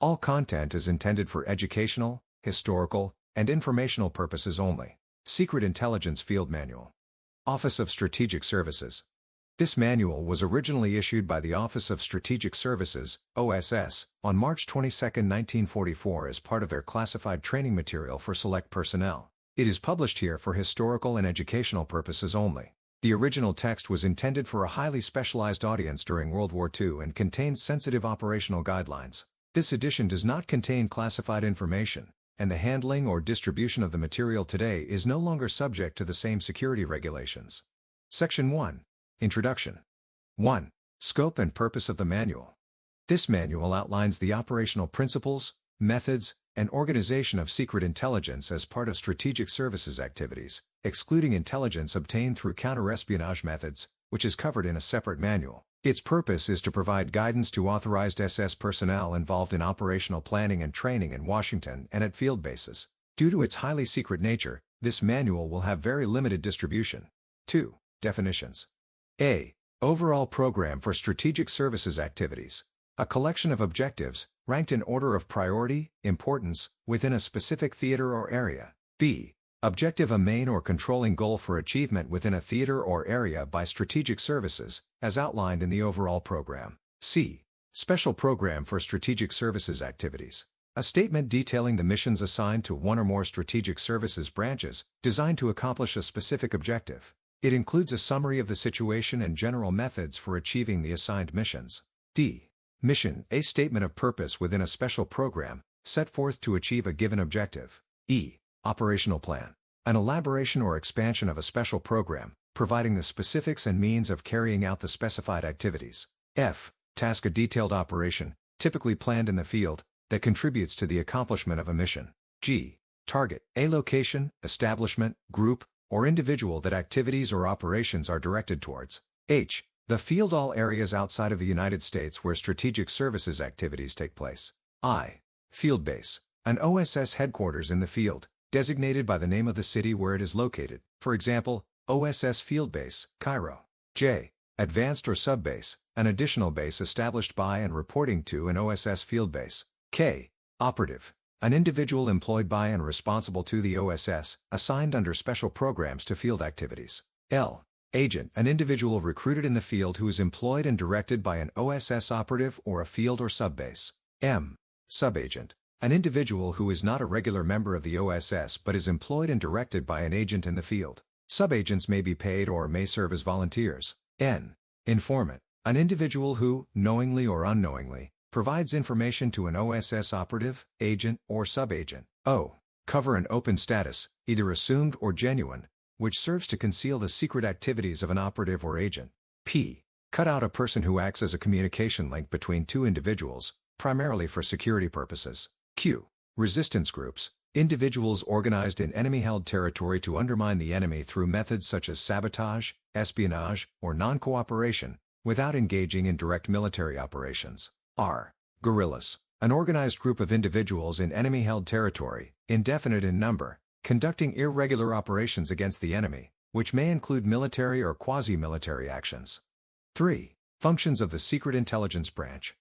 All content is intended for educational, historical, and informational purposes only. Secret Intelligence Field Manual. Office of Strategic Services. This manual was originally issued by the Office of Strategic Services, OSS, on March 22, 1944 as part of their classified training material for select personnel. It is published here for historical and educational purposes only. The original text was intended for a highly specialized audience during World War II and contains sensitive operational guidelines. This edition does not contain classified information, and the handling or distribution of the material today is no longer subject to the same security regulations. Section 1. Introduction. 1. Scope and purpose of the manual. This manual outlines the operational principles, methods, and organization of secret intelligence as part of strategic services activities, excluding intelligence obtained through counter-espionage methods, which is covered in a separate manual. Its purpose is to provide guidance to authorized SS personnel involved in operational planning and training in Washington and at field bases. Due to its highly secret nature, this manual will have very limited distribution. 2. Definitions. A. Overall program for strategic services activities. A collection of objectives, ranked in order of priority, importance, within a specific theater or area. B. Objective: a main or controlling goal for achievement within a theater or area by strategic services, as outlined in the overall program. C. Special program for strategic services activities. A statement detailing the missions assigned to one or more strategic services branches, designed to accomplish a specific objective. It includes a summary of the situation and general methods for achieving the assigned missions. D. Mission: a statement of purpose within a special program, set forth to achieve a given objective. E. Operational plan. An elaboration or expansion of a special program, providing the specifics and means of carrying out the specified activities. F. Task: a detailed operation, typically planned in the field, that contributes to the accomplishment of a mission. G. Target: a location, establishment, group, or individual that activities or operations are directed towards. H. The field: all areas outside of the United States where strategic services activities take place. I. Field base. An OSS headquarters in the field, designated by the name of the city where it is located, for example, OSS Field Base, Cairo. J. Advanced or subbase, an additional base established by and reporting to an OSS field base. K. Operative. An individual employed by and responsible to the OSS, assigned under special programs to field activities. L. Agent. An individual recruited in the field who is employed and directed by an OSS operative or a field or subbase. M. Subagent. An individual who is not a regular member of the OSS but is employed and directed by an agent in the field. Subagents may be paid or may serve as volunteers. N. Informant. An individual who, knowingly or unknowingly, provides information to an OSS operative, agent, or subagent. O. Cover and open status, either assumed or genuine, which serves to conceal the secret activities of an operative or agent. P. Cut out: a person who acts as a communication link between two individuals, primarily for security purposes. Q. Resistance groups. Individuals organized in enemy-held territory to undermine the enemy through methods such as sabotage, espionage, or non-cooperation, without engaging in direct military operations. R. Guerrillas. An organized group of individuals in enemy-held territory, indefinite in number, conducting irregular operations against the enemy, which may include military or quasi-military actions. 3. Functions of the Secret Intelligence Branch.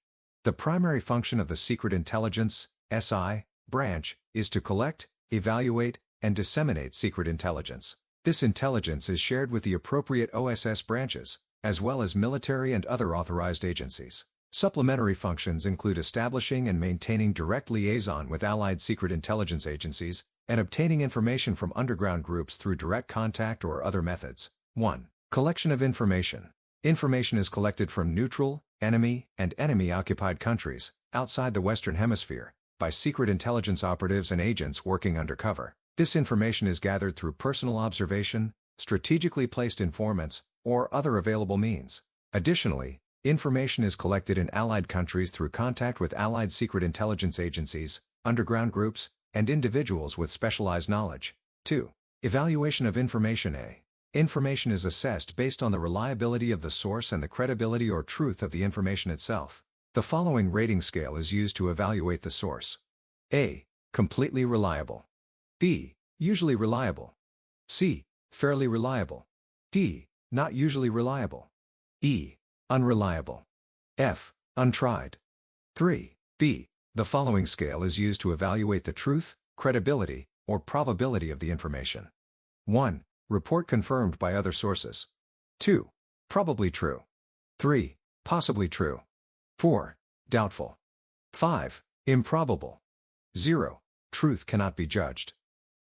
The primary function of the Secret Intelligence (SI) branch is to collect, evaluate, and disseminate secret intelligence. This intelligence is shared with the appropriate OSS branches, as well as military and other authorized agencies. Supplementary functions include establishing and maintaining direct liaison with allied secret intelligence agencies, and obtaining information from underground groups through direct contact or other methods. 1. Collection of information. Information is collected from neutral, enemy, and enemy-occupied countries, outside the Western Hemisphere, by secret intelligence operatives and agents working undercover. This information is gathered through personal observation, strategically placed informants, or other available means. Additionally, information is collected in allied countries through contact with allied secret intelligence agencies, underground groups, and individuals with specialized knowledge. 2. Evaluation of information. Information is assessed based on the reliability of the source and the credibility or truth of the information itself. The following rating scale is used to evaluate the source. A. Completely reliable. B. Usually reliable. C. Fairly reliable. D. Not usually reliable. E. Unreliable. F. Untried. 3. B. The following scale is used to evaluate the truth, credibility, or probability of the information. 1. Report confirmed by other sources. 2. Probably true. 3. Possibly true. 4. Doubtful. 5. Improbable. 0. Truth cannot be judged.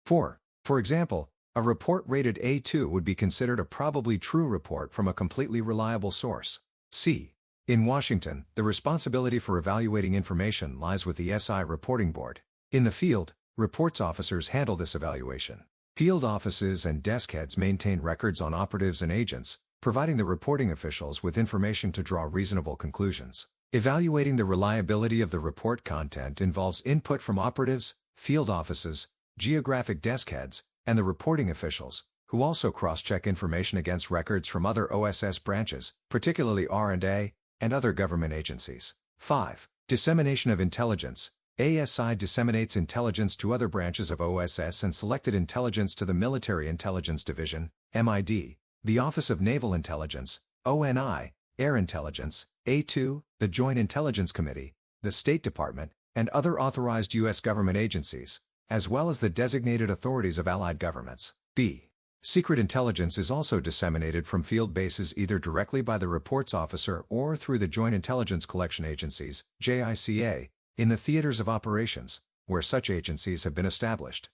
4. For example, a report rated A2 would be considered a probably true report from a completely reliable source. C. In Washington, the responsibility for evaluating information lies with the SI Reporting Board. In the field, reports officers handle this evaluation. Field offices and desk heads maintain records on operatives and agents, providing the reporting officials with information to draw reasonable conclusions. Evaluating the reliability of the report content involves input from operatives, field offices, geographic desk heads, and the reporting officials, who also cross-check information against records from other OSS branches, particularly R&A, and other government agencies. 5. Dissemination of intelligence. ASI disseminates intelligence to other branches of OSS and selected intelligence to the Military Intelligence Division, MID, the Office of Naval Intelligence, ONI, Air Intelligence, A2, the Joint Intelligence Committee, the State Department, and other authorized U.S. government agencies, as well as the designated authorities of allied governments. B. Secret intelligence is also disseminated from field bases either directly by the reports officer or through the Joint Intelligence Collection Agencies, JICA, in the theaters of operations, where such agencies have been established.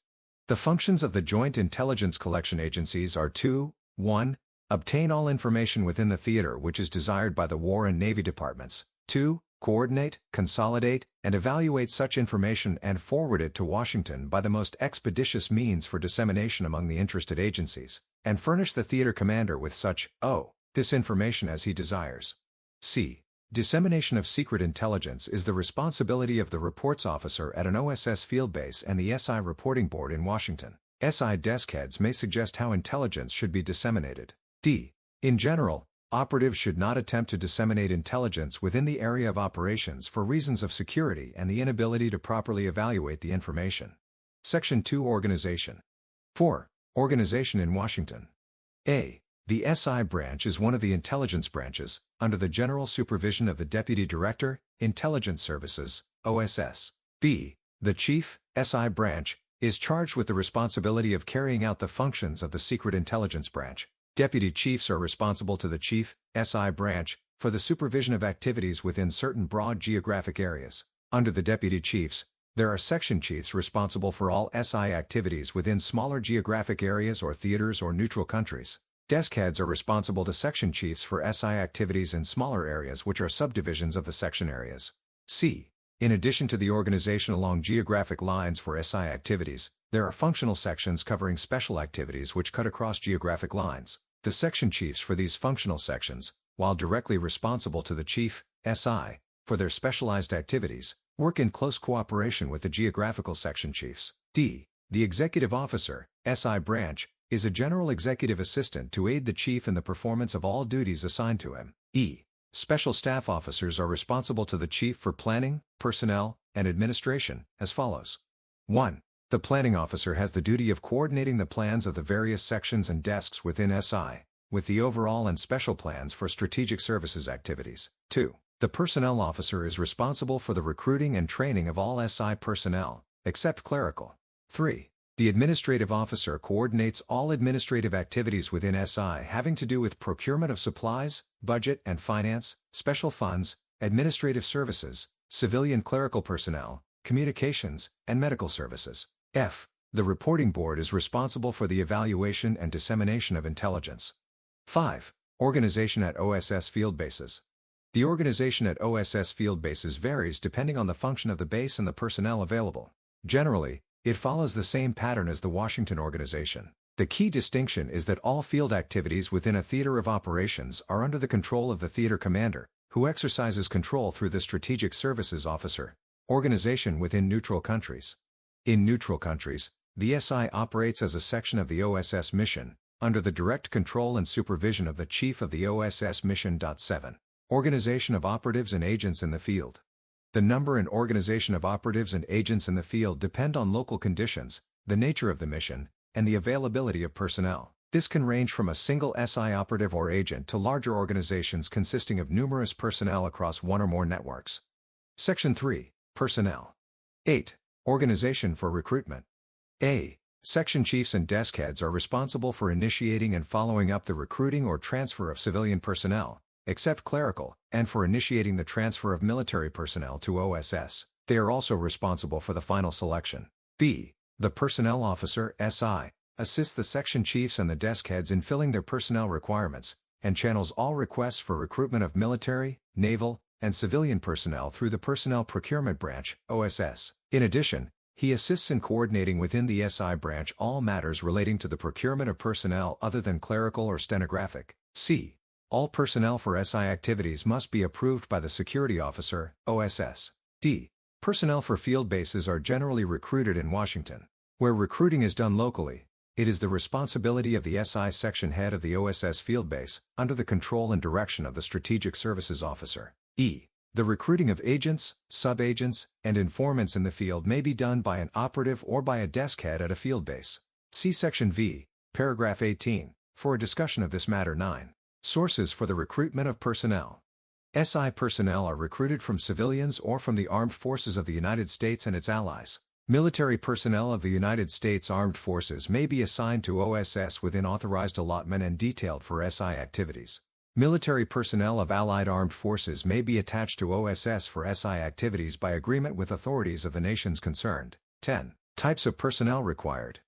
The functions of the Joint Intelligence Collection Agencies are 2. 1. Obtain all information within the theater which is desired by the War and Navy departments. 2. Coordinate, consolidate, and evaluate such information and forward it to Washington by the most expeditious means for dissemination among the interested agencies, and furnish the theater commander with such, this information as he desires. C. Dissemination of secret intelligence is the responsibility of the reports officer at an OSS field base and the SI Reporting Board in Washington. SI desk heads may suggest how intelligence should be disseminated. D. In general, operatives should not attempt to disseminate intelligence within the area of operations for reasons of security and the inability to properly evaluate the information. Section 2 Organization. 4. Organization in Washington. A. The SI branch is one of the intelligence branches, under the general supervision of the Deputy Director, Intelligence Services, OSS. B. The Chief, SI branch, is charged with the responsibility of carrying out the functions of the Secret Intelligence Branch. Deputy Chiefs are responsible to the Chief, SI branch, for the supervision of activities within certain broad geographic areas. Under the Deputy Chiefs, there are Section Chiefs responsible for all SI activities within smaller geographic areas or theaters or neutral countries. Desk heads are responsible to Section Chiefs for SI activities in smaller areas which are subdivisions of the section areas. C. In addition to the organization along geographic lines for SI activities, there are functional sections covering special activities which cut across geographic lines. The Section Chiefs for these functional sections, while directly responsible to the Chief, SI, for their specialized activities, work in close cooperation with the geographical Section Chiefs. D. The Executive Officer, SI branch, is a general executive assistant to aid the Chief in the performance of all duties assigned to him. E. Special Staff Officers are responsible to the Chief for planning, personnel, and administration, as follows. 1. The Planning Officer has the duty of coordinating the plans of the various sections and desks within SI, with the overall and special plans for strategic services activities. 2. The Personnel Officer is responsible for the recruiting and training of all SI personnel, except clerical. 3. The Administrative Officer coordinates all administrative activities within SI having to do with procurement of supplies, budget and finance, special funds, administrative services, civilian clerical personnel, communications, and medical services. F. The Reporting Board is responsible for the evaluation and dissemination of intelligence. 5. Organization at OSS field bases. The organization at OSS field bases varies depending on the function of the base and the personnel available. Generally, it follows the same pattern as the Washington organization. The key distinction is that all field activities within a theater of operations are under the control of the theater commander, who exercises control through the Strategic Services Officer. Organization within neutral countries. In neutral countries, the SI operates as a section of the OSS mission, under the direct control and supervision of the Chief of the OSS Mission. 7. Organization of operatives and agents in the field. The number and organization of operatives and agents in the field depend on local conditions, the nature of the mission, and the availability of personnel. This can range from a single SI operative or agent to larger organizations consisting of numerous personnel across one or more networks. Section 3. Personnel. 8. Organization for recruitment. A. Section chiefs and desk heads are responsible for initiating and following up the recruiting or transfer of civilian personnel, except clerical, and for initiating the transfer of military personnel to OSS. They are also responsible for the final selection. B. The personnel officer, SI, assists the section chiefs and the desk heads in filling their personnel requirements, and channels all requests for recruitment of military, naval, and civilian personnel through the Personnel Procurement Branch, OSS. In addition, he assists in coordinating within the SI branch all matters relating to the procurement of personnel other than clerical or stenographic. C. All personnel for SI activities must be approved by the Security Officer, OSS. D. Personnel for field bases are generally recruited in Washington. Where recruiting is done locally, it is the responsibility of the SI section head of the OSS field base, under the control and direction of the Strategic Services Officer. E. The recruiting of agents, sub-agents, and informants in the field may be done by an operative or by a desk head at a field base. See Section V, Paragraph 18, for a discussion of this matter. 9. Sources for the recruitment of personnel. SI personnel are recruited from civilians or from the armed forces of the United States and its allies. Military personnel of the United States Armed Forces may be assigned to OSS within authorized allotment and detailed for SI activities. Military personnel of Allied Armed Forces may be attached to OSS for SI activities by agreement with authorities of the nations concerned. 10. Types of personnel required.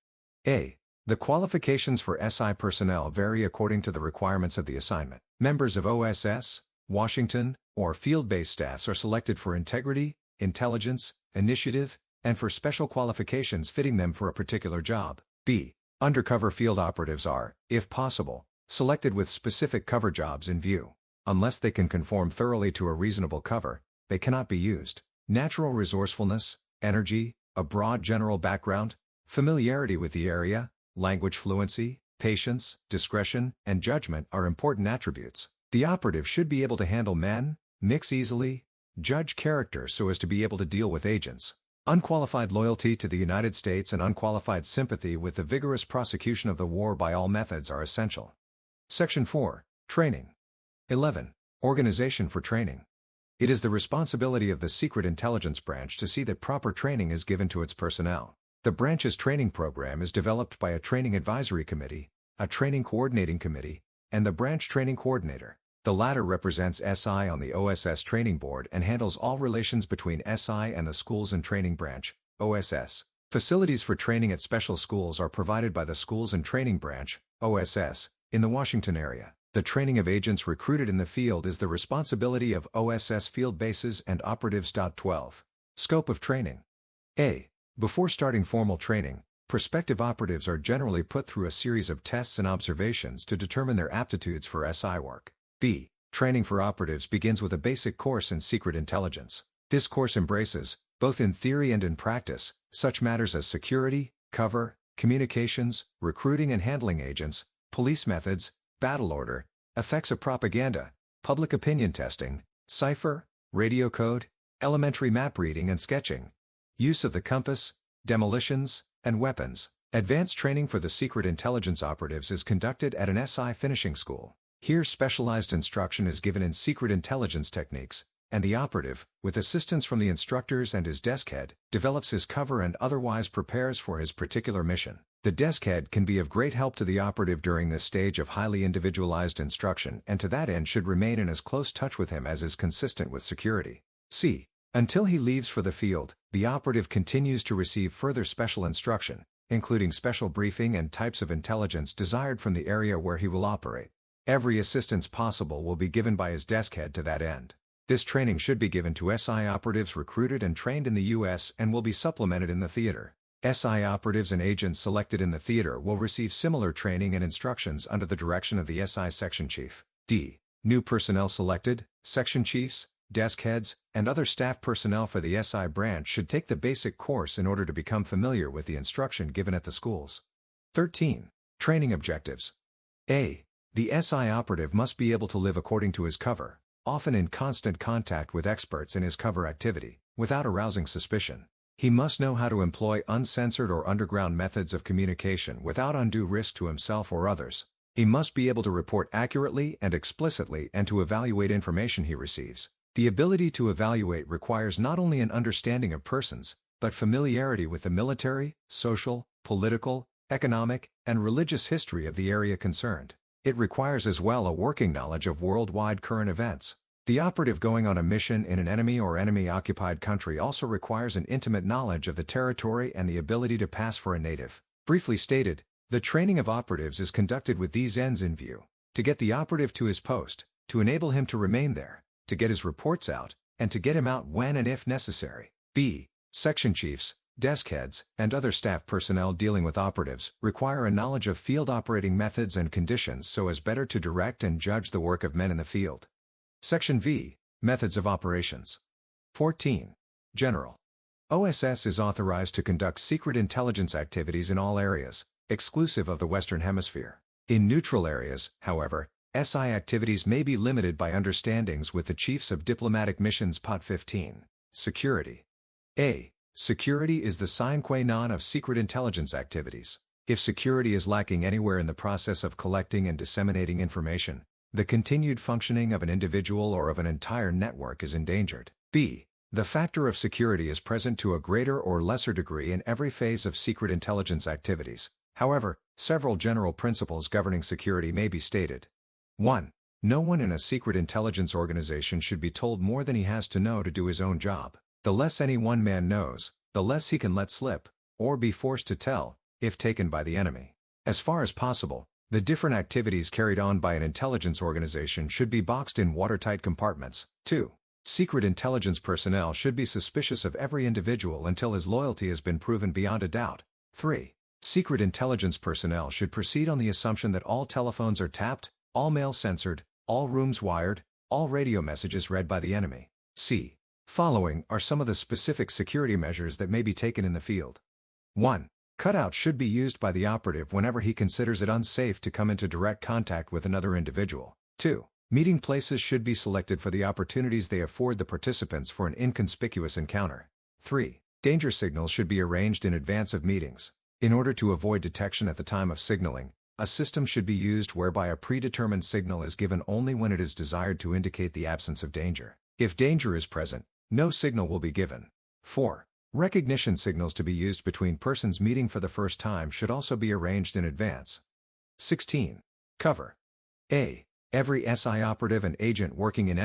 A. The qualifications for SI personnel vary according to the requirements of the assignment. Members of OSS, Washington, or field-based staffs are selected for integrity, intelligence, initiative, and for special qualifications fitting them for a particular job. B. Undercover field operatives are, if possible, selected with specific cover jobs in view. Unless they can conform thoroughly to a reasonable cover, they cannot be used. Natural resourcefulness, energy, a broad general background, familiarity with the area, language fluency, patience, discretion, and judgment are important attributes. The operative should be able to handle men, mix easily, judge character so as to be able to deal with agents. Unqualified loyalty to the United States and unqualified sympathy with the vigorous prosecution of the war by all methods are essential. Section 4. Training. 11. Organization for training. It is the responsibility of the Secret Intelligence Branch to see that proper training is given to its personnel. The branch's training program is developed by a Training Advisory Committee, a Training Coordinating Committee, and the Branch Training Coordinator. The latter represents SI on the OSS Training Board and handles all relations between SI and the Schools and Training Branch, OSS. Facilities for training at special schools are provided by the Schools and Training Branch, OSS, in the Washington area. The training of agents recruited in the field is the responsibility of OSS field bases and operatives. 12. Scope of training. A. Before starting formal training, prospective operatives are generally put through a series of tests and observations to determine their aptitudes for SI work. B. Training for operatives begins with a basic course in secret intelligence. This course embraces, both in theory and in practice, such matters as security, cover, communications, recruiting and handling agents, police methods, battle order, effects of propaganda, public opinion testing, cipher, radio code, elementary map reading and sketching, use of the compass, demolitions, and weapons. Advanced training for the secret intelligence operatives is conducted at an SI finishing school. Here specialized instruction is given in secret intelligence techniques, and the operative, with assistance from the instructors and his desk head, develops his cover and otherwise prepares for his particular mission. The desk head can be of great help to the operative during this stage of highly individualized instruction and to that end should remain in as close touch with him as is consistent with security. C. Until he leaves for the field, the operative continues to receive further special instruction, including special briefing and types of intelligence desired from the area where he will operate. Every assistance possible will be given by his desk head to that end. This training should be given to SI operatives recruited and trained in the U.S. and will be supplemented in the theater. SI operatives and agents selected in the theater will receive similar training and instructions under the direction of the SI section chief. D. New personnel selected, section chiefs, desk heads, and other staff personnel for the SI branch should take the basic course in order to become familiar with the instruction given at the schools. 13. Training objectives. A. The SI operative must be able to live according to his cover, often in constant contact with experts in his cover activity, without arousing suspicion. He must know how to employ uncensored or underground methods of communication without undue risk to himself or others. He must be able to report accurately and explicitly and to evaluate information he receives. The ability to evaluate requires not only an understanding of persons, but familiarity with the military, social, political, economic, and religious history of the area concerned. It requires as well a working knowledge of worldwide current events. The operative going on a mission in an enemy or enemy-occupied country also requires an intimate knowledge of the territory and the ability to pass for a native. Briefly stated, the training of operatives is conducted with these ends in view: to get the operative to his post, to enable him to remain there, to get his reports out, and to get him out when and if necessary. B. Section chiefs, desk heads, and other staff personnel dealing with operatives require a knowledge of field operating methods and conditions so as better to direct and judge the work of men in the field. Section V. Methods of operations. 14. General. OSS is authorized to conduct secret intelligence activities in all areas, exclusive of the Western Hemisphere. In neutral areas, however, SI activities may be limited by understandings with the Chiefs of Diplomatic Missions. Part 15. Security. A. Security is the sine qua non of secret intelligence activities. If security is lacking anywhere in the process of collecting and disseminating information, the continued functioning of an individual or of an entire network is endangered. B. The factor of security is present to a greater or lesser degree in every phase of secret intelligence activities. However, several general principles governing security may be stated. 1. No one in a secret intelligence organization should be told more than he has to know to do his own job. The less any one man knows, the less he can let slip, or be forced to tell, if taken by the enemy. As far as possible, the different activities carried on by an intelligence organization should be boxed in watertight compartments. 2. Secret intelligence personnel should be suspicious of every individual until his loyalty has been proven beyond a doubt. 3. Secret intelligence personnel should proceed on the assumption that all telephones are tapped, all mail censored, all rooms wired, all radio messages read by the enemy. C. Following are some of the specific security measures that may be taken in the field. 1. Cutout should be used by the operative whenever he considers it unsafe to come into direct contact with another individual. 2. Meeting places should be selected for the opportunities they afford the participants for an inconspicuous encounter. 3. Danger signals should be arranged in advance of meetings. In order to avoid detection at the time of signaling, a system should be used whereby a predetermined signal is given only when it is desired to indicate the absence of danger. If danger is present, no signal will be given. 4. Recognition signals to be used between persons meeting for the first time should also be arranged in advance. 16. Cover. A. Every SI operative and agent working in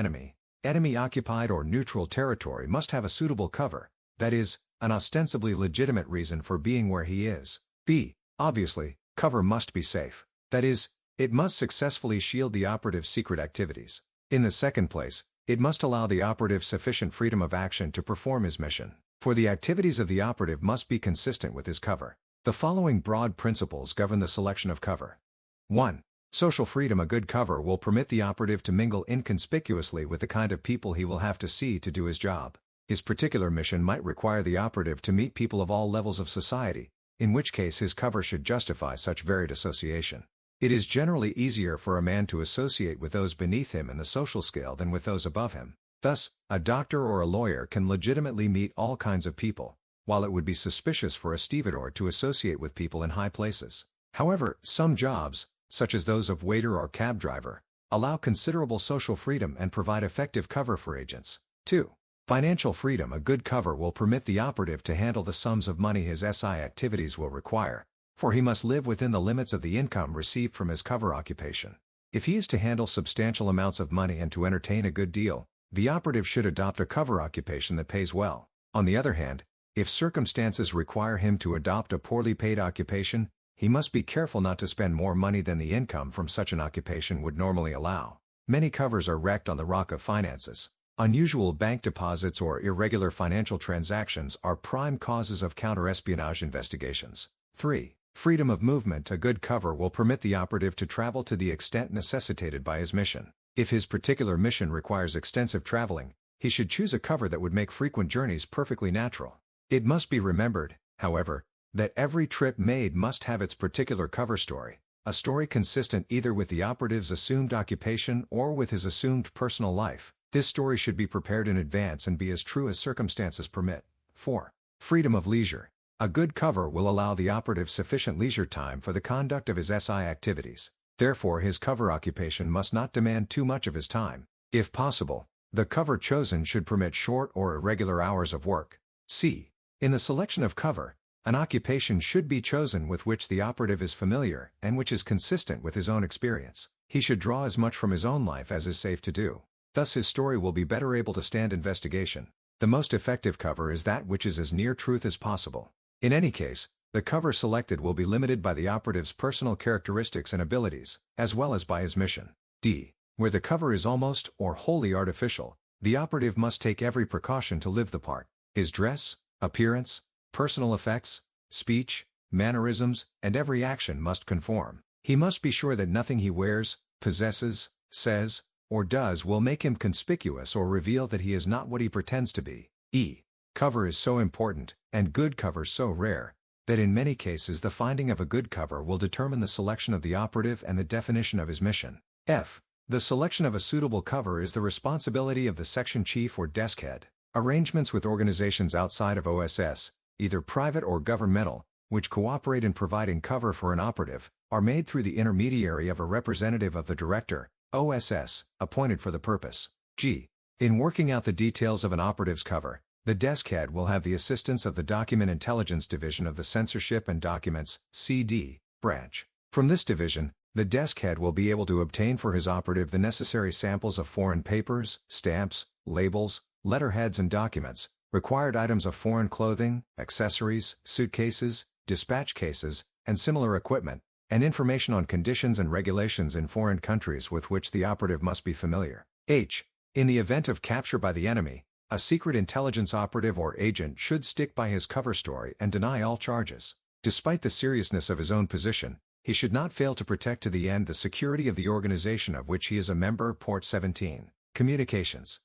enemy-occupied or neutral territory must have a suitable cover, that is, an ostensibly legitimate reason for being where he is. B. Obviously, cover must be safe. That is, it must successfully shield the operative's secret activities. In the second place, it must allow the operative sufficient freedom of action to perform his mission. For the activities of the operative must be consistent with his cover. The following broad principles govern the selection of cover. 1. Social freedom. A good cover will permit the operative to mingle inconspicuously with the kind of people he will have to see to do his job. His particular mission might require the operative to meet people of all levels of society, in which case his cover should justify such varied association. It is generally easier for a man to associate with those beneath him in the social scale than with those above him. Thus, a doctor or a lawyer can legitimately meet all kinds of people, while it would be suspicious for a stevedore to associate with people in high places. However, some jobs, such as those of waiter or cab driver, allow considerable social freedom and provide effective cover for agents. 2. Financial freedom. A good cover will permit the operative to handle the sums of money his SI activities will require, for he must live within the limits of the income received from his cover occupation. If he is to handle substantial amounts of money and to entertain a good deal, the operative should adopt a cover occupation that pays well. On the other hand, if circumstances require him to adopt a poorly paid occupation, he must be careful not to spend more money than the income from such an occupation would normally allow. Many covers are wrecked on the rock of finances. Unusual bank deposits or irregular financial transactions are prime causes of counter-espionage investigations. 3. Freedom of movement. A good cover will permit the operative to travel to the extent necessitated by his mission. If his particular mission requires extensive traveling, he should choose a cover that would make frequent journeys perfectly natural. It must be remembered, however, that every trip made must have its particular cover story, a story consistent either with the operative's assumed occupation or with his assumed personal life. This story should be prepared in advance and be as true as circumstances permit. 4. Freedom of leisure. A good cover will allow the operative sufficient leisure time for the conduct of his SI activities. Therefore, his cover occupation must not demand too much of his time. If possible, The cover chosen should permit short or irregular hours of work. C. In the selection of cover, an occupation should be chosen with which the operative is familiar and which is consistent with his own experience. He should draw as much from his own life as is safe to do. Thus his story will be better able to stand investigation. The most effective cover is that which is as near truth as possible. In any case, the cover selected will be limited by the operative's personal characteristics and abilities, as well as by his mission. D. Where the cover is almost or wholly artificial, the operative must take every precaution to live the part. His dress, appearance, personal effects, speech, mannerisms, and every action must conform. He must be sure that nothing he wears, possesses, says, or does will make him conspicuous or reveal that he is not what he pretends to be. E. Cover is so important, and good cover so rare, that in many cases the finding of a good cover will determine the selection of the operative and the definition of his mission. F. The selection of a suitable cover is the responsibility of the section chief or desk head. Arrangements with organizations outside of OSS, either private or governmental, which cooperate in providing cover for an operative, are made through the intermediary of a representative of the director, OSS, appointed for the purpose. G. In working out the details of an operative's cover, the desk head will have the assistance of the Document Intelligence Division of the Censorship and Documents (CD) branch. From this division, the desk head will be able to obtain for his operative the necessary samples of foreign papers, stamps, labels, letterheads and documents, required items of foreign clothing, accessories, suitcases, dispatch cases, and similar equipment, and information on conditions and regulations in foreign countries with which the operative must be familiar. H. In the event of capture by the enemy, a secret intelligence operative or agent should stick by his cover story and deny all charges. Despite the seriousness of his own position, he should not fail to protect to the end the security of the organization of which he is a member. Port 17. Communications.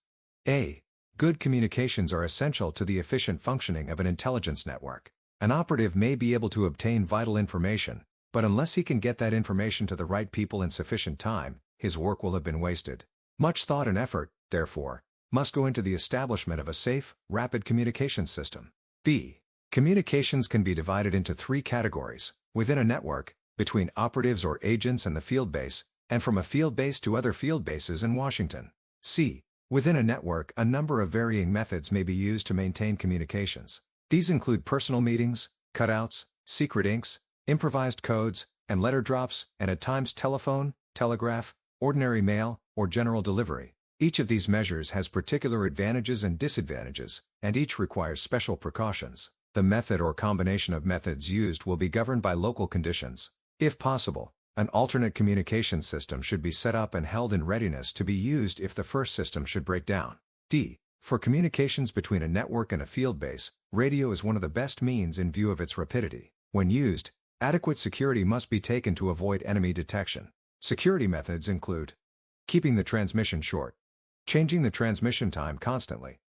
A. Good communications are essential to the efficient functioning of an intelligence network. An operative may be able to obtain vital information, but unless he can get that information to the right people in sufficient time, his work will have been wasted. Much thought and effort, therefore, must go into the establishment of a safe, rapid communications system. B. Communications can be divided into three categories: within a network, between operatives or agents and the field base, and from a field base to other field bases in Washington. C. Within a network, a number of varying methods may be used to maintain communications. These include personal meetings, cutouts, secret inks, improvised codes, and letter drops, and at times telephone, telegraph, ordinary mail, or general delivery. Each of these measures has particular advantages and disadvantages, and each requires special precautions. The method or combination of methods used will be governed by local conditions. If possible, an alternate communication system should be set up and held in readiness to be used if the first system should break down. D. For communications between a network and a field base, radio is one of the best means in view of its rapidity. When used, adequate security must be taken to avoid enemy detection. Security methods include keeping the transmission short, changing the transmission time constantly,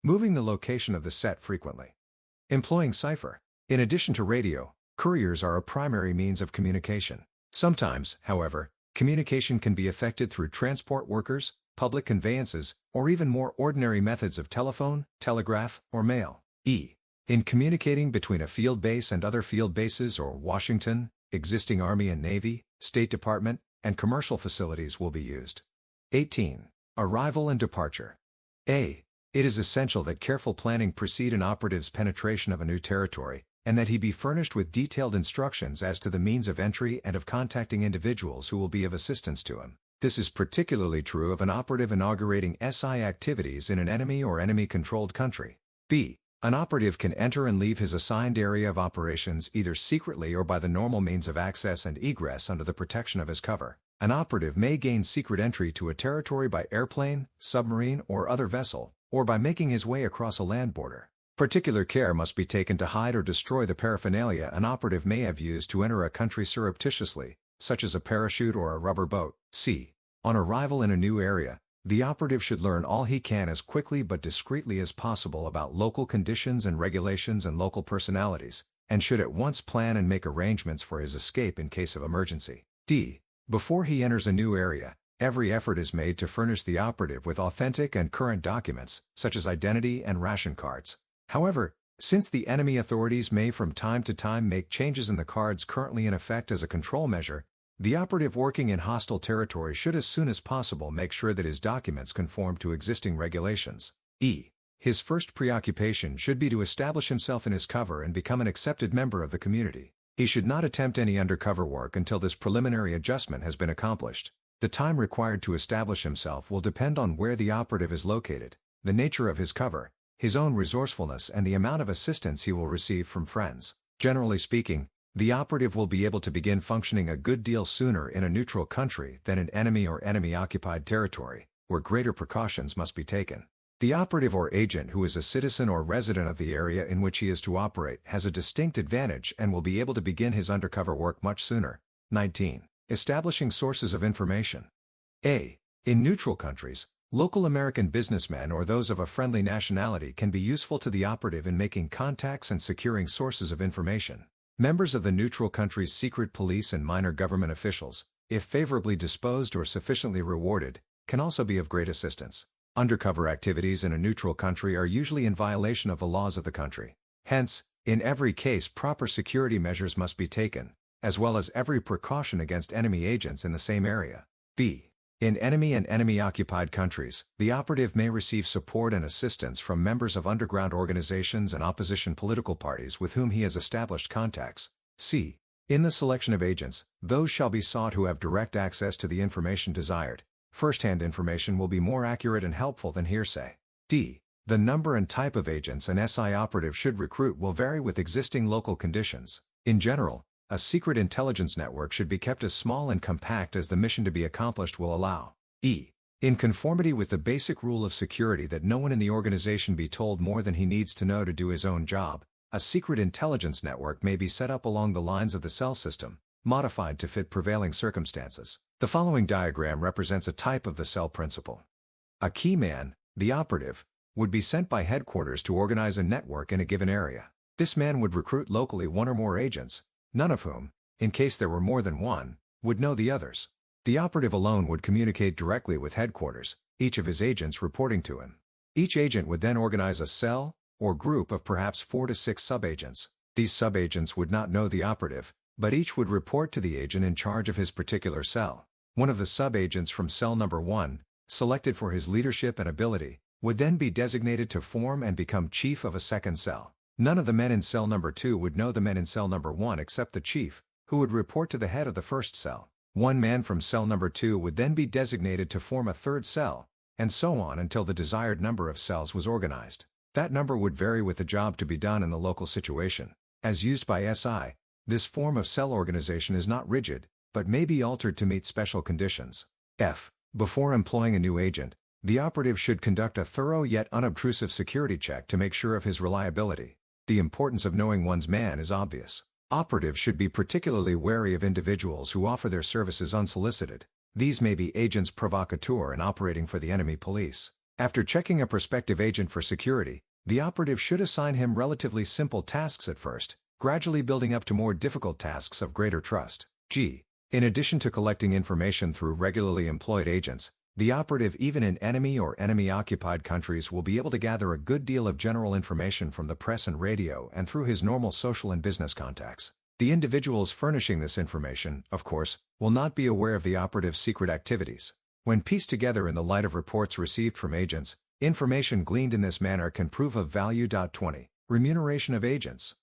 moving the location of the set frequently, employing cipher. In addition to radio, couriers are a primary means of communication. Sometimes, however, communication can be effected through transport workers, public conveyances, or even more ordinary methods of telephone, telegraph, or mail. E. In communicating between a field base and other field bases or Washington, existing Army and Navy, State Department, and commercial facilities will be used. 18. Arrival and departure. A. It is essential that careful planning precede an operative's penetration of a new territory, and that he be furnished with detailed instructions as to the means of entry and of contacting individuals who will be of assistance to him. This is particularly true of an operative inaugurating SI activities in an enemy or enemy-controlled country. B. An operative can enter and leave his assigned area of operations either secretly or by the normal means of access and egress under the protection of his cover. An operative may gain secret entry to a territory by airplane, submarine, or other vessel, or by making his way across a land border. Particular care must be taken to hide or destroy the paraphernalia an operative may have used to enter a country surreptitiously, such as a parachute or a rubber boat. C. On arrival in a new area, the operative should learn all he can as quickly but discreetly as possible about local conditions and regulations and local personalities, and should at once plan and make arrangements for his escape in case of emergency. D. Before he enters a new area, every effort is made to furnish the operative with authentic and current documents, such as identity and ration cards. However, since the enemy authorities may from time to time make changes in the cards currently in effect as a control measure, The operative working in hostile territory should as soon as possible make sure that his documents conform to existing regulations. E. His first preoccupation should be to establish himself in his cover and become an accepted member of the community. He should not attempt any undercover work until this preliminary adjustment has been accomplished. The time required to establish himself will depend on where the operative is located, the nature of his cover, his own resourcefulness, and the amount of assistance he will receive from friends. Generally speaking, the operative will be able to begin functioning a good deal sooner in a neutral country than in enemy or enemy-occupied territory, where greater precautions must be taken. The operative or agent who is a citizen or resident of the area in which he is to operate has a distinct advantage and will be able to begin his undercover work much sooner. 19. Establishing sources of information. A. In neutral countries, local American businessmen or those of a friendly nationality can be useful to the operative in making contacts and securing sources of information. Members of the neutral country's secret police and minor government officials, if favorably disposed or sufficiently rewarded, can also be of great assistance. Undercover activities in a neutral country are usually in violation of the laws of the country. Hence, in every case proper security measures must be taken, as well as every precaution against enemy agents in the same area. B. In enemy and enemy-occupied countries, the operative may receive support and assistance from members of underground organizations and opposition political parties with whom he has established contacts. C. In the selection of agents, those shall be sought who have direct access to the information desired. First-hand information will be more accurate and helpful than hearsay. D. The number and type of agents an SI operative should recruit will vary with existing local conditions. In general, a secret intelligence network should be kept as small and compact as the mission to be accomplished will allow. E. In conformity with the basic rule of security that no one in the organization be told more than he needs to know to do his own job, a secret intelligence network may be set up along the lines of the cell system, modified to fit prevailing circumstances. The following diagram represents a type of the cell principle. A key man, the operative, would be sent by headquarters to organize a network in a given area. This man would recruit locally one or more agents, none of whom, in case there were more than one, would know the others. The operative alone would communicate directly with headquarters, each of his agents reporting to him. Each agent would then organize a cell, or group of perhaps 4 to 6 sub-agents. These sub-agents would not know the operative, but each would report to the agent in charge of his particular cell. One of the sub-agents from cell number 1, selected for his leadership and ability, would then be designated to form and become chief of a second cell. None of the men in cell number 2 would know the men in cell number 1 except the chief, who would report to the head of the first cell. One man from cell number 2 would then be designated to form a third cell, and so on until the desired number of cells was organized. That number would vary with the job to be done in the local situation. As used by SI, this form of cell organization is not rigid, but may be altered to meet special conditions. F. Before employing a new agent, the operative should conduct a thorough yet unobtrusive security check to make sure of his reliability. The importance of knowing one's man is obvious. Operatives should be particularly wary of individuals who offer their services unsolicited. These may be agents provocateurs and operating for the enemy police. After checking a prospective agent for security, the operative should assign him relatively simple tasks at first, gradually building up to more difficult tasks of greater trust. G. In addition to collecting information through regularly employed agents, the operative even in enemy or enemy-occupied countries will be able to gather a good deal of general information from the press and radio and through his normal social and business contacts. The individuals furnishing this information, of course, will not be aware of the operative's secret activities. When pieced together in the light of reports received from agents, information gleaned in this manner can prove of value. 20. Remuneration of agents.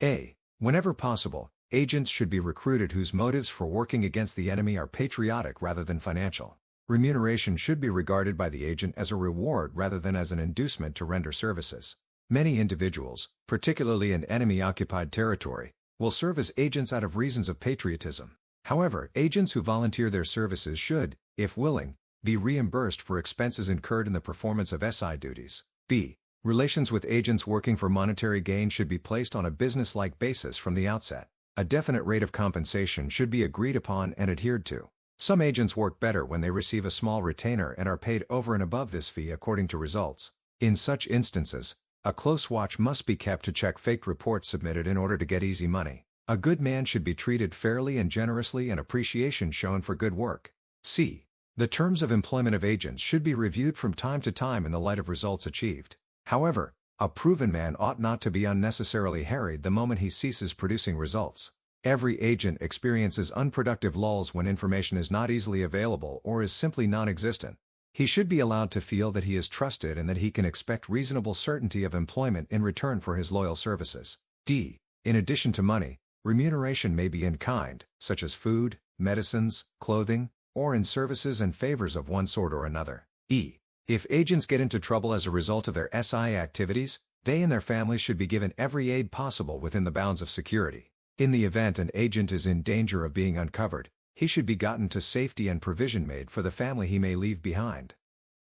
A. Whenever possible, agents should be recruited whose motives for working against the enemy are patriotic rather than financial. Remuneration should be regarded by the agent as a reward rather than as an inducement to render services. Many individuals, particularly in enemy-occupied territory, will serve as agents out of reasons of patriotism. However, agents who volunteer their services should, if willing, be reimbursed for expenses incurred in the performance of SI duties. B. Relations with agents working for monetary gain should be placed on a business-like basis from the outset. A definite rate of compensation should be agreed upon and adhered to. Some agents work better when they receive a small retainer and are paid over and above this fee according to results. In such instances, a close watch must be kept to check faked reports submitted in order to get easy money. A good man should be treated fairly and generously and appreciation shown for good work. C. The terms of employment of agents should be reviewed from time to time in the light of results achieved. However, a proven man ought not to be unnecessarily harried the moment he ceases producing results. Every agent experiences unproductive lulls when information is not easily available or is simply non-existent. He should be allowed to feel that he is trusted and that he can expect reasonable certainty of employment in return for his loyal services. D. In addition to money, remuneration may be in kind, such as food, medicines, clothing, or in services and favors of one sort or another. E. If agents get into trouble as a result of their SI activities, they and their families should be given every aid possible within the bounds of security. In the event an agent is in danger of being uncovered, he should be gotten to safety and provision made for the family he may leave behind.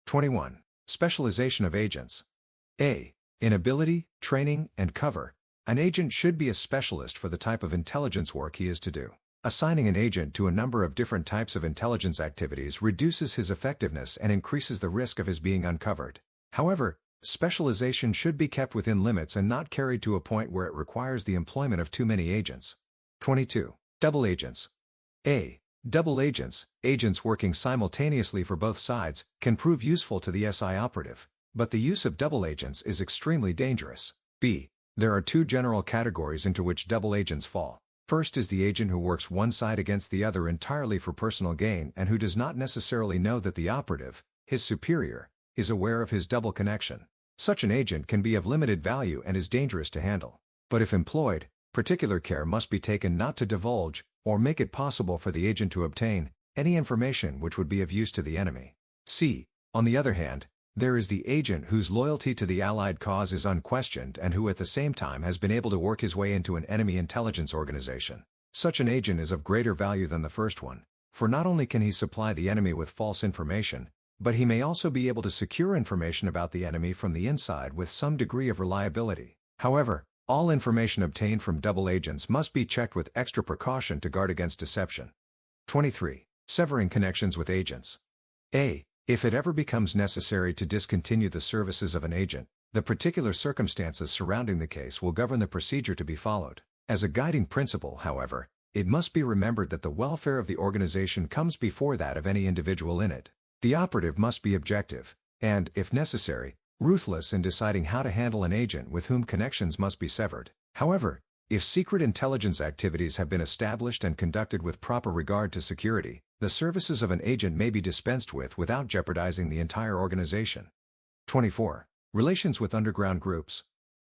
21. Specialization of agents. A. In ability, training, and cover, an agent should be a specialist for the type of intelligence work he is to do. Assigning an agent to a number of different types of intelligence activities reduces his effectiveness and increases the risk of his being uncovered. However, specialization should be kept within limits and not carried to a point where it requires the employment of too many agents. 22. Double agents. A. Double agents, agents working simultaneously for both sides, can prove useful to the SI operative, but the use of double agents is extremely dangerous. B. There are two general categories into which double agents fall. First is the agent who works one side against the other entirely for personal gain and who does not necessarily know that the operative, his superior, is aware of his double connection. Such an agent can be of limited value and is dangerous to handle. But if employed, particular care must be taken not to divulge, or make it possible for the agent to obtain, any information which would be of use to the enemy. C. On the other hand, there is the agent whose loyalty to the Allied cause is unquestioned and who at the same time has been able to work his way into an enemy intelligence organization. Such an agent is of greater value than the first one, for not only can he supply the enemy with false information, but he may also be able to secure information about the enemy from the inside with some degree of reliability. However, all information obtained from double agents must be checked with extra precaution to guard against deception. 23. Severing connections with agents. A. If it ever becomes necessary to discontinue the services of an agent, the particular circumstances surrounding the case will govern the procedure to be followed. As a guiding principle, however, it must be remembered that the welfare of the organization comes before that of any individual in it. The operative must be objective, and, if necessary, ruthless in deciding how to handle an agent with whom connections must be severed. However, if secret intelligence activities have been established and conducted with proper regard to security, the services of an agent may be dispensed with without jeopardizing the entire organization. 24. Relations with underground groups.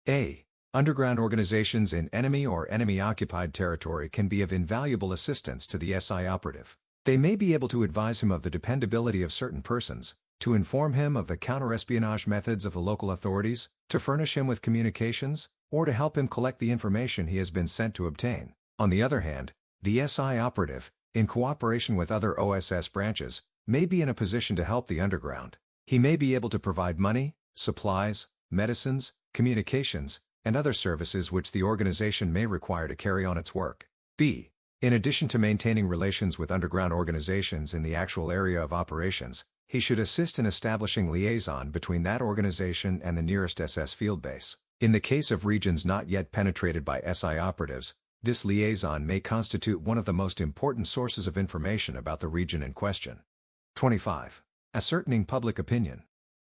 A. Underground organizations in enemy or enemy-occupied territory can be of invaluable assistance to the SI operative. They may be able to advise him of the dependability of certain persons, to inform him of the counter-espionage methods of the local authorities, to furnish him with communications, or to help him collect the information he has been sent to obtain. On the other hand, the SI operative, in cooperation with other OSS branches, may be in a position to help the underground. He may be able to provide money, supplies, medicines, communications, and other services which the organization may require to carry on its work. B. In addition to maintaining relations with underground organizations in the actual area of operations, he should assist in establishing liaison between that organization and the nearest SS field base. In the case of regions not yet penetrated by SI operatives, this liaison may constitute one of the most important sources of information about the region in question. 25. Ascertaining public opinion.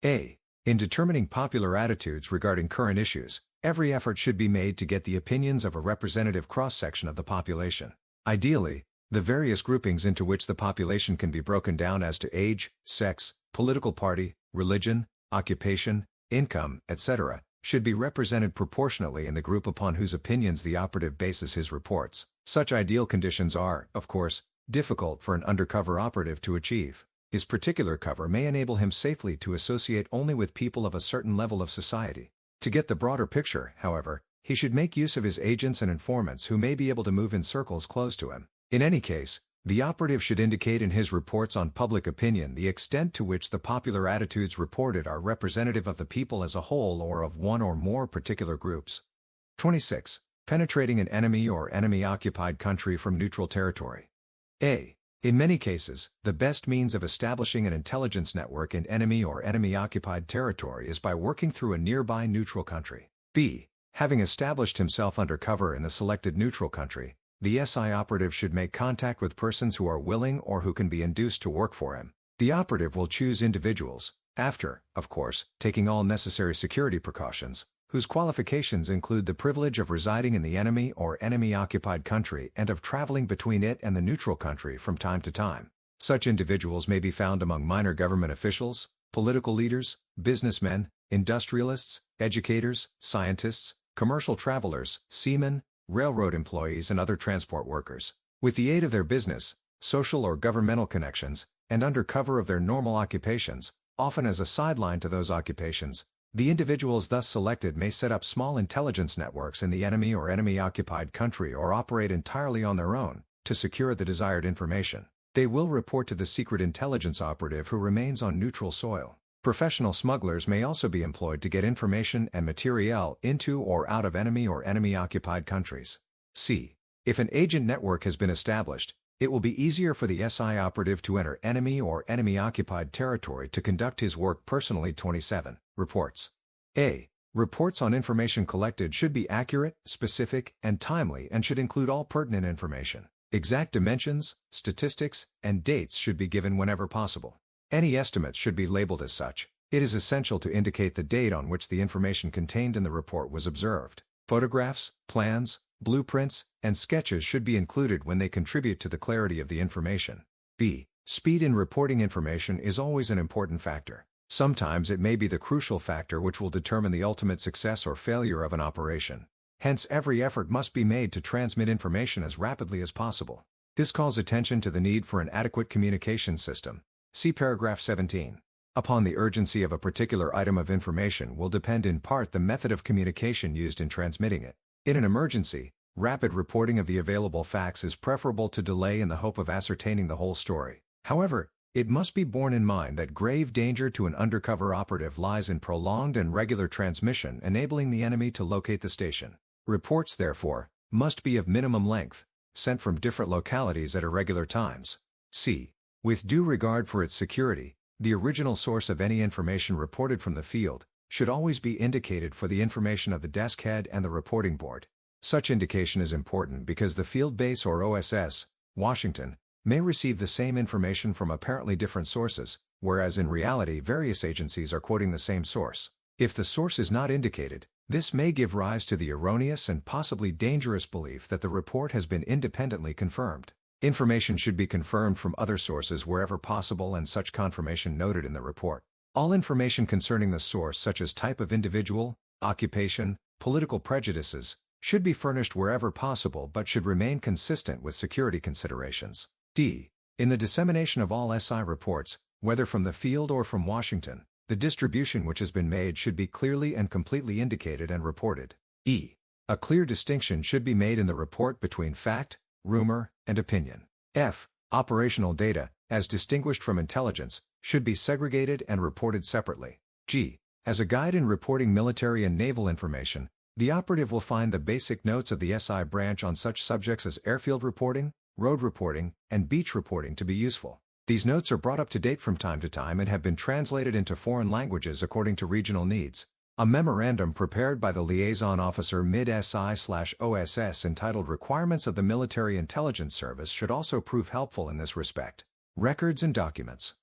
A. In determining popular attitudes regarding current issues, every effort should be made to get the opinions of a representative cross-section of the population. Ideally, the various groupings into which the population can be broken down as to age, sex, political party, religion, occupation, income, etc., should be represented proportionately in the group upon whose opinions the operative bases his reports. Such ideal conditions are, of course, difficult for an undercover operative to achieve. His particular cover may enable him safely to associate only with people of a certain level of society. To get the broader picture, however, he should make use of his agents and informants who may be able to move in circles close to him. In any case, the operative should indicate in his reports on public opinion the extent to which the popular attitudes reported are representative of the people as a whole or of one or more particular groups. 26. Penetrating an enemy or enemy-occupied country from neutral territory. A. In many cases, the best means of establishing an intelligence network in enemy or enemy-occupied territory is by working through a nearby neutral country. B. Having established himself under cover in the selected neutral country, the SI operative should make contact with persons who are willing or who can be induced to work for him. The operative will choose individuals, after, of course, taking all necessary security precautions, whose qualifications include the privilege of residing in the enemy or enemy-occupied country and of traveling between it and the neutral country from time to time. Such individuals may be found among minor government officials, political leaders, businessmen, industrialists, educators, scientists, commercial travelers, seamen, railroad employees and other transport workers. With the aid of their business, social or governmental connections, and under cover of their normal occupations, often as a sideline to those occupations, the individuals thus selected may set up small intelligence networks in the enemy or enemy-occupied country or operate entirely on their own to secure the desired information. They will report to the secret intelligence operative who remains on neutral soil. Professional smugglers may also be employed to get information and materiel into or out of enemy or enemy-occupied countries. C. If an agent network has been established, it will be easier for the SI operative to enter enemy or enemy-occupied territory to conduct his work personally. 27. Reports. A. Reports on information collected should be accurate, specific, and timely and should include all pertinent information. Exact dimensions, statistics, and dates should be given whenever possible. Any estimates should be labeled as such. It is essential to indicate the date on which the information contained in the report was observed. Photographs, plans, blueprints, and sketches should be included when they contribute to the clarity of the information. B. Speed in reporting information is always an important factor. Sometimes it may be the crucial factor which will determine the ultimate success or failure of an operation. Hence, every effort must be made to transmit information as rapidly as possible. This calls attention to the need for an adequate communication system. See paragraph 17. Upon the urgency of a particular item of information will depend in part the method of communication used in transmitting it. In an emergency, rapid reporting of the available facts is preferable to delay in the hope of ascertaining the whole story. However, it must be borne in mind that grave danger to an undercover operative lies in prolonged and regular transmission enabling the enemy to locate the station. Reports, therefore, must be of minimum length, sent from different localities at irregular times. C. With due regard for its security, the original source of any information reported from the field should always be indicated for the information of the desk head and the reporting board. Such indication is important because the field base or OSS, Washington, may receive the same information from apparently different sources, whereas in reality various agencies are quoting the same source. If the source is not indicated, this may give rise to the erroneous and possibly dangerous belief that the report has been independently confirmed. Information should be confirmed from other sources wherever possible and such confirmation noted in the report. All information concerning the source such as type of individual, occupation, political prejudices, should be furnished wherever possible but should remain consistent with security considerations. D. In the dissemination of all SI reports, whether from the field or from Washington, the distribution which has been made should be clearly and completely indicated and reported. E. A clear distinction should be made in the report between fact, rumor, and opinion. F. Operational data, as distinguished from intelligence, should be segregated and reported separately. G. As a guide in reporting military and naval information, the operative will find the basic notes of the SI branch on such subjects as airfield reporting, road reporting, and beach reporting to be useful. These notes are brought up to date from time to time and have been translated into foreign languages according to regional needs. A memorandum prepared by the liaison officer mid-SI/OSS entitled Requirements of the Military Intelligence Service should also prove helpful in this respect. Records and documents.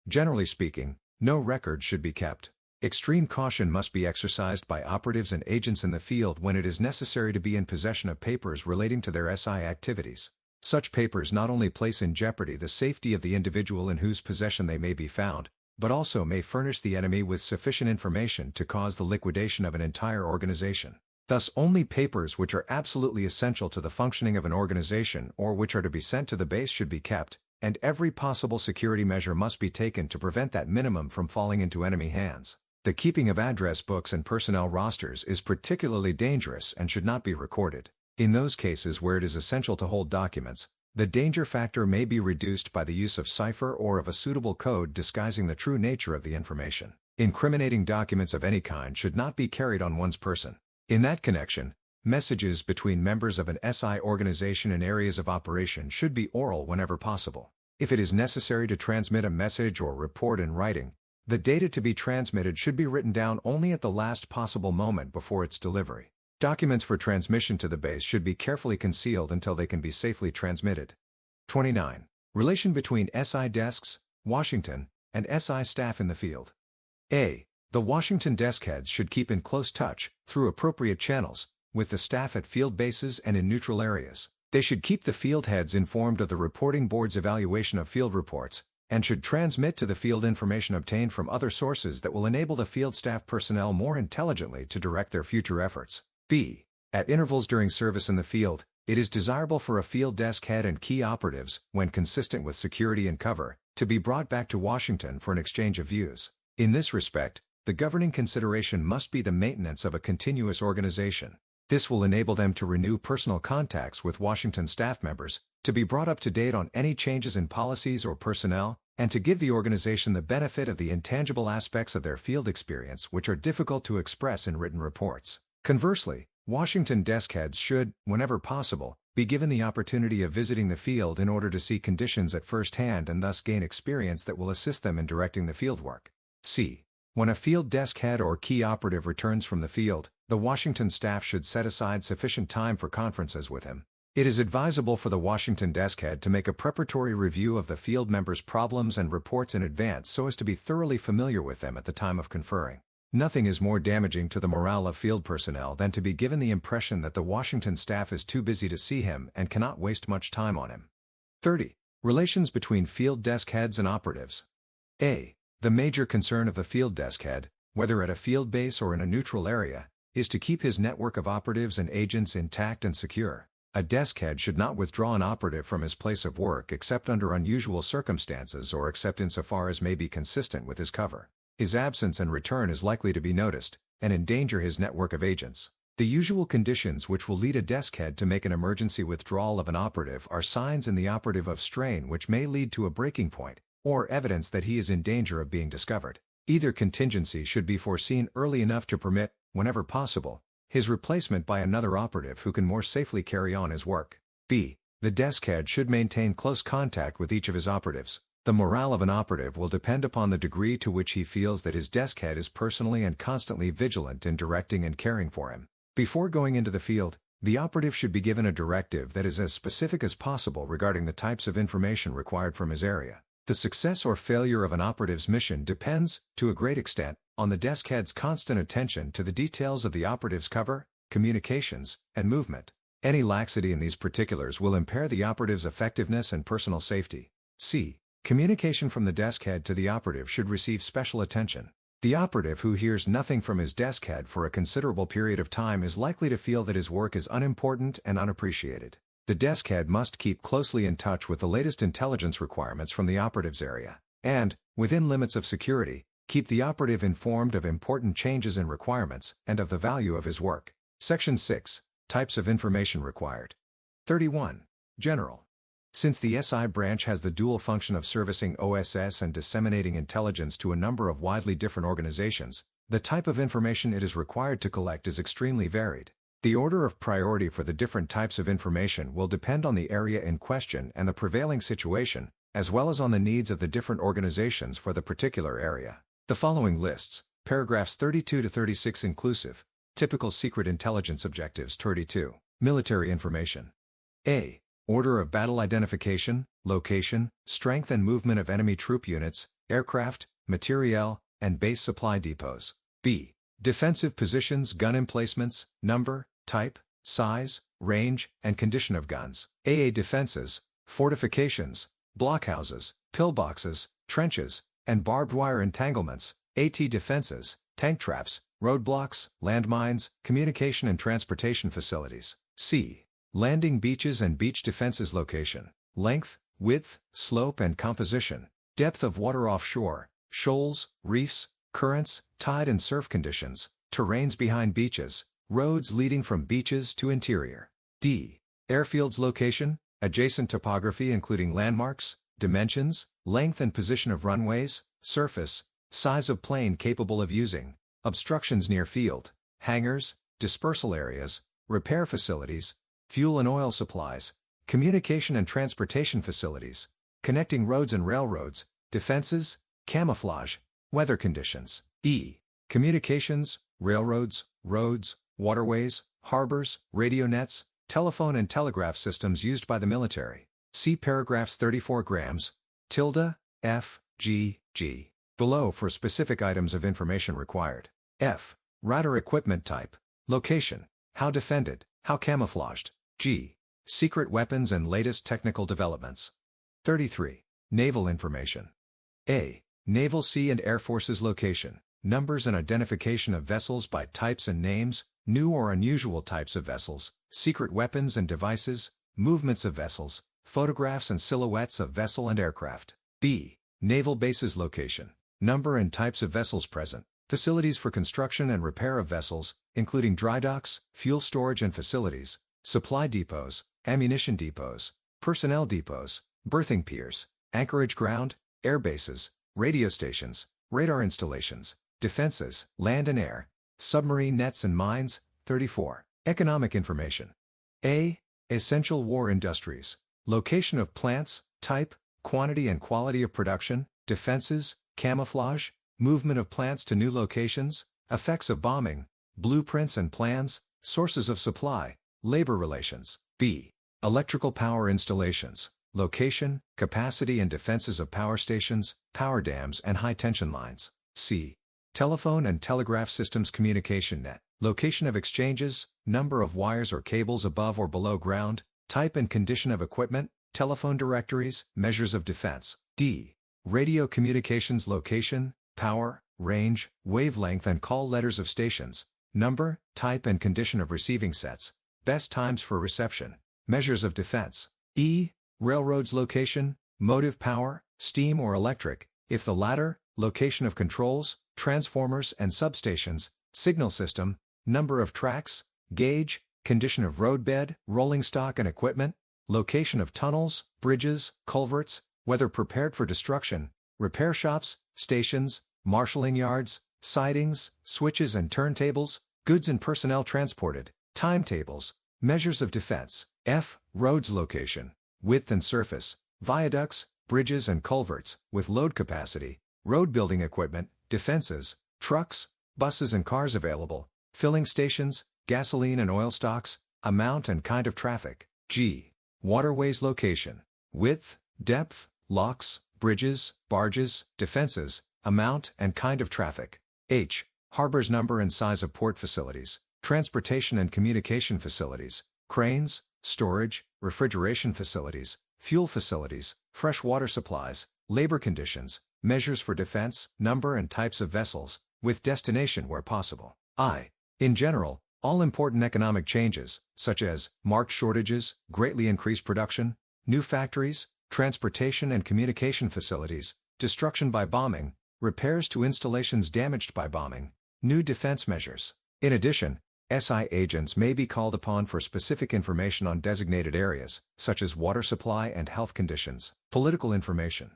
Generally speaking, no records should be kept. Extreme caution must be exercised by operatives and agents in the field when it is necessary to be in possession of papers relating to their SI activities. Such papers not only place in jeopardy the safety of the individual in whose possession they may be found, but also may furnish the enemy with sufficient information to cause the liquidation of an entire organization. Thus, only papers which are absolutely essential to the functioning of an organization or which are to be sent to the base should be kept, and every possible security measure must be taken to prevent that minimum from falling into enemy hands. The keeping of address books and personnel rosters is particularly dangerous and should not be recorded. In those cases where it is essential to hold documents, the danger factor may be reduced by the use of cipher or of a suitable code disguising the true nature of the information. Incriminating documents of any kind should not be carried on one's person. In that connection, messages between members of an SI organization in areas of operation should be oral whenever possible. If it is necessary to transmit a message or report in writing, the data to be transmitted should be written down only at the last possible moment before its delivery. Documents for transmission to the base should be carefully concealed until they can be safely transmitted. 29. Relation between SI desks, Washington, and SI staff in the field. A. The Washington desk heads should keep in close touch, through appropriate channels, with the staff at field bases and in neutral areas. They should keep the field heads informed of the reporting board's evaluation of field reports, and should transmit to the field information obtained from other sources that will enable the field staff personnel more intelligently to direct their future efforts. B. At intervals during service in the field, it is desirable for a field desk head and key operatives, when consistent with security and cover, to be brought back to Washington for an exchange of views. In this respect, the governing consideration must be the maintenance of a continuous organization. This will enable them to renew personal contacts with Washington staff members, to be brought up to date on any changes in policies or personnel, and to give the organization the benefit of the intangible aspects of their field experience which are difficult to express in written reports. Conversely, Washington desk heads should, whenever possible, be given the opportunity of visiting the field in order to see conditions at first hand and thus gain experience that will assist them in directing the fieldwork. C. When a field desk head or key operative returns from the field, the Washington staff should set aside sufficient time for conferences with him. It is advisable for the Washington desk head to make a preparatory review of the field member's problems and reports in advance so as to be thoroughly familiar with them at the time of conferring. Nothing is more damaging to the morale of field personnel than to be given the impression that the Washington staff is too busy to see him and cannot waste much time on him. 30. Relations between field desk heads and operatives. A. The major concern of the field desk head, whether at a field base or in a neutral area, is to keep his network of operatives and agents intact and secure. A desk head should not withdraw an operative from his place of work except under unusual circumstances or except insofar as may be consistent with his cover. His absence and return is likely to be noticed, and endanger his network of agents. The usual conditions which will lead a desk head to make an emergency withdrawal of an operative are signs in the operative of strain which may lead to a breaking point, or evidence that he is in danger of being discovered. Either contingency should be foreseen early enough to permit, whenever possible, his replacement by another operative who can more safely carry on his work. B. The desk head should maintain close contact with each of his operatives. The morale of an operative will depend upon the degree to which he feels that his desk head is personally and constantly vigilant in directing and caring for him. Before going into the field, the operative should be given a directive that is as specific as possible regarding the types of information required from his area. The success or failure of an operative's mission depends, to a great extent, on the desk head's constant attention to the details of the operative's cover, communications, and movement. Any laxity in these particulars will impair the operative's effectiveness and personal safety. C. Communication from the desk head to the operative should receive special attention. The operative who hears nothing from his desk head for a considerable period of time is likely to feel that his work is unimportant and unappreciated. The desk head must keep closely in touch with the latest intelligence requirements from the operative's area, and, within limits of security, keep the operative informed of important changes in requirements and of the value of his work. Section 6. Types of information required. 31. General. Since the SI branch has the dual function of servicing OSS and disseminating intelligence to a number of widely different organizations, the type of information it is required to collect is extremely varied. The order of priority for the different types of information will depend on the area in question and the prevailing situation, as well as on the needs of the different organizations for the particular area. The following lists, paragraphs 32 to 36 inclusive, typical secret intelligence objectives. 32. Military information. A. Order of battle identification, location, strength and movement of enemy troop units, aircraft, materiel, and base supply depots. B. Defensive positions, gun emplacements, number, type, size, range, and condition of guns. AA defenses, fortifications, blockhouses, pillboxes, trenches, and barbed wire entanglements. AT defenses, tank traps, roadblocks, landmines, communication and transportation facilities. C. Landing beaches and beach defenses. Location, length, width, slope and composition, depth of water offshore, shoals, reefs, currents, tide and surf conditions, terrains behind beaches, roads leading from beaches to interior. D. Airfields. Location, adjacent topography including landmarks, dimensions, length and position of runways, surface, size of plane capable of using, obstructions near field, hangars, dispersal areas, repair facilities, fuel and oil supplies, communication and transportation facilities, connecting roads and railroads, defenses, camouflage, weather conditions. E. Communications, railroads, roads, waterways, harbors, radio nets, telephone and telegraph systems used by the military. See paragraphs 34 grams, tilde, F, G, G. below for specific items of information required. F. Radar equipment type. Location. How defended, how camouflaged. G. Secret weapons and latest technical developments. 33. Naval information. A. Naval Sea and Air Forces location, numbers and identification of vessels by types and names, new or unusual types of vessels, secret weapons and devices, movements of vessels, photographs and silhouettes of vessel and aircraft. B. Naval bases location, number and types of vessels present, facilities for construction and repair of vessels, including dry docks, fuel storage and facilities, supply depots, ammunition depots, personnel depots, berthing piers, anchorage ground, air bases, radio stations, radar installations, defenses, land and air, submarine nets and mines. 34. Economic information. A. Essential war industries, location of plants, type, quantity and quality of production, defenses, camouflage, movement of plants to new locations, effects of bombing, blueprints and plans, sources of supply, labor relations. B. Electrical power installations, location, capacity and defenses of power stations, power dams and high-tension lines. C. Telephone and telegraph systems communication net, location of exchanges, number of wires or cables above or below ground, type and condition of equipment, telephone directories, measures of defense. D. Radio communications location, power, range, wavelength and call letters of stations, number, type and condition of receiving sets, best times for reception, measures of defense. E. Railroads location, motive power, steam or electric, if the latter, location of controls, transformers and substations, signal system, number of tracks, gauge, condition of roadbed, rolling stock and equipment, location of tunnels, bridges, culverts, whether prepared for destruction, repair shops, stations, marshalling yards, sidings, switches and turntables, goods and personnel transported, timetables, measures of defense. F. Roads location, width and surface, viaducts, bridges and culverts, with load capacity, road building equipment, defenses, trucks, buses and cars available, filling stations, gasoline and oil stocks, amount and kind of traffic. G. Waterways location, width, depth, locks, bridges, barges, defenses, amount and kind of traffic. H. Harbors number and size of port facilities, transportation and communication facilities, cranes, storage, refrigeration facilities, fuel facilities, fresh water supplies, labor conditions, measures for defense, number and types of vessels, with destination where possible. I. In general, all important economic changes, such as marked shortages, greatly increased production, new factories, transportation and communication facilities, destruction by bombing, repairs to installations damaged by bombing, new defense measures. In addition, SI agents may be called upon for specific information on designated areas, such as water supply and health conditions. Political information.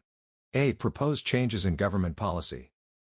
A. Proposed changes in government policy.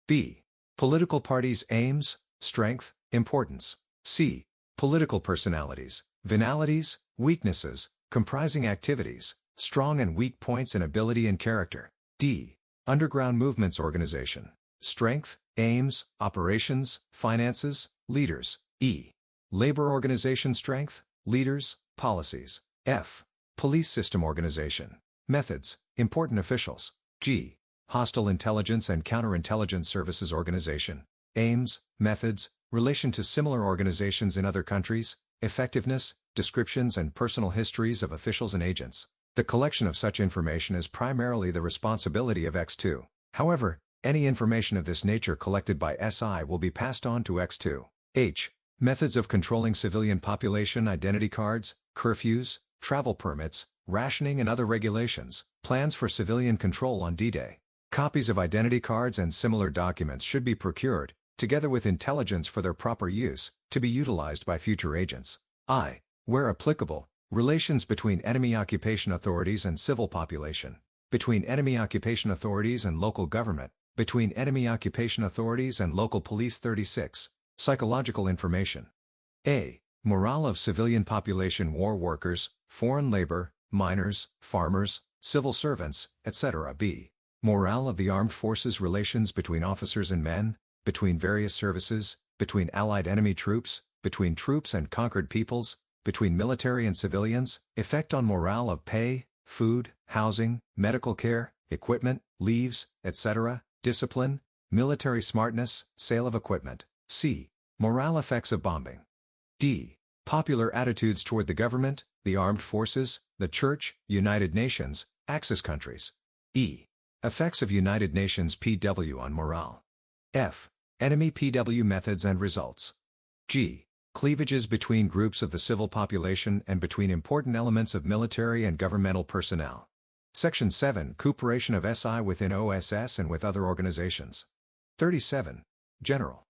B. Political parties' aims, strength, importance. C. Political personalities, venalities, weaknesses, comprising activities, strong and weak points in ability and character. D. Underground movements organization, strength, aims, operations, finances, leaders. E. Labor organization strength, leaders, policies. F. Police system organization, methods, important officials. G. Hostile intelligence and counterintelligence services organization, aims, methods, relation to similar organizations in other countries, effectiveness, descriptions and personal histories of officials and agents. The collection of such information is primarily the responsibility of X2. However, any information of this nature collected by SI will be passed on to X2. H. Methods of controlling civilian population, identity cards, curfews, travel permits, rationing and other regulations, plans for civilian control on D-Day. Copies of identity cards and similar documents should be procured, together with intelligence for their proper use, to be utilized by future agents. I. Where applicable, relations between enemy occupation authorities and civil population, between enemy occupation authorities and local government, between enemy occupation authorities and local police. 36. Psychological information. A. Morale of civilian population, war workers, foreign labor, miners, farmers, civil servants, etc. B. Morale of the armed forces, relations between officers and men, between various services, between allied enemy troops, between troops and conquered peoples, between military and civilians, effect on morale of pay, food, housing, medical care, equipment, leaves, etc., discipline, military smartness, sale of equipment. C. Morale effects of bombing. D. Popular attitudes toward the government, the armed forces, the Church, United Nations, Axis countries. E. Effects of United Nations PW on morale. F. Enemy PW methods and results. G. Cleavages between groups of the civil population and between important elements of military and governmental personnel. Section 7. Cooperation of SI within OSS and with other organizations. 37. General.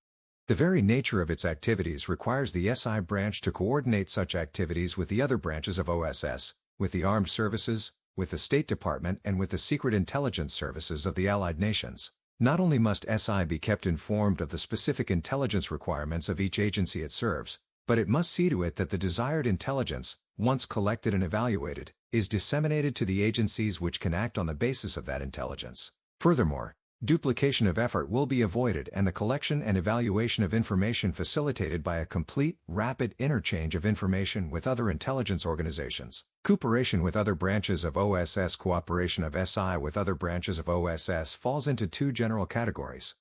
The very nature of its activities requires the SI branch to coordinate such activities with the other branches of OSS, with the armed services, with the State Department and with the secret intelligence services of the Allied nations. Not only must SI be kept informed of the specific intelligence requirements of each agency it serves, but it must see to it that the desired intelligence, once collected and evaluated, is disseminated to the agencies which can act on the basis of that intelligence. Furthermore, duplication of effort will be avoided and the collection and evaluation of information facilitated by a complete, rapid interchange of information with other intelligence organizations. Cooperation with other branches of OSS. Cooperation of SI with other branches of OSS falls into two general categories.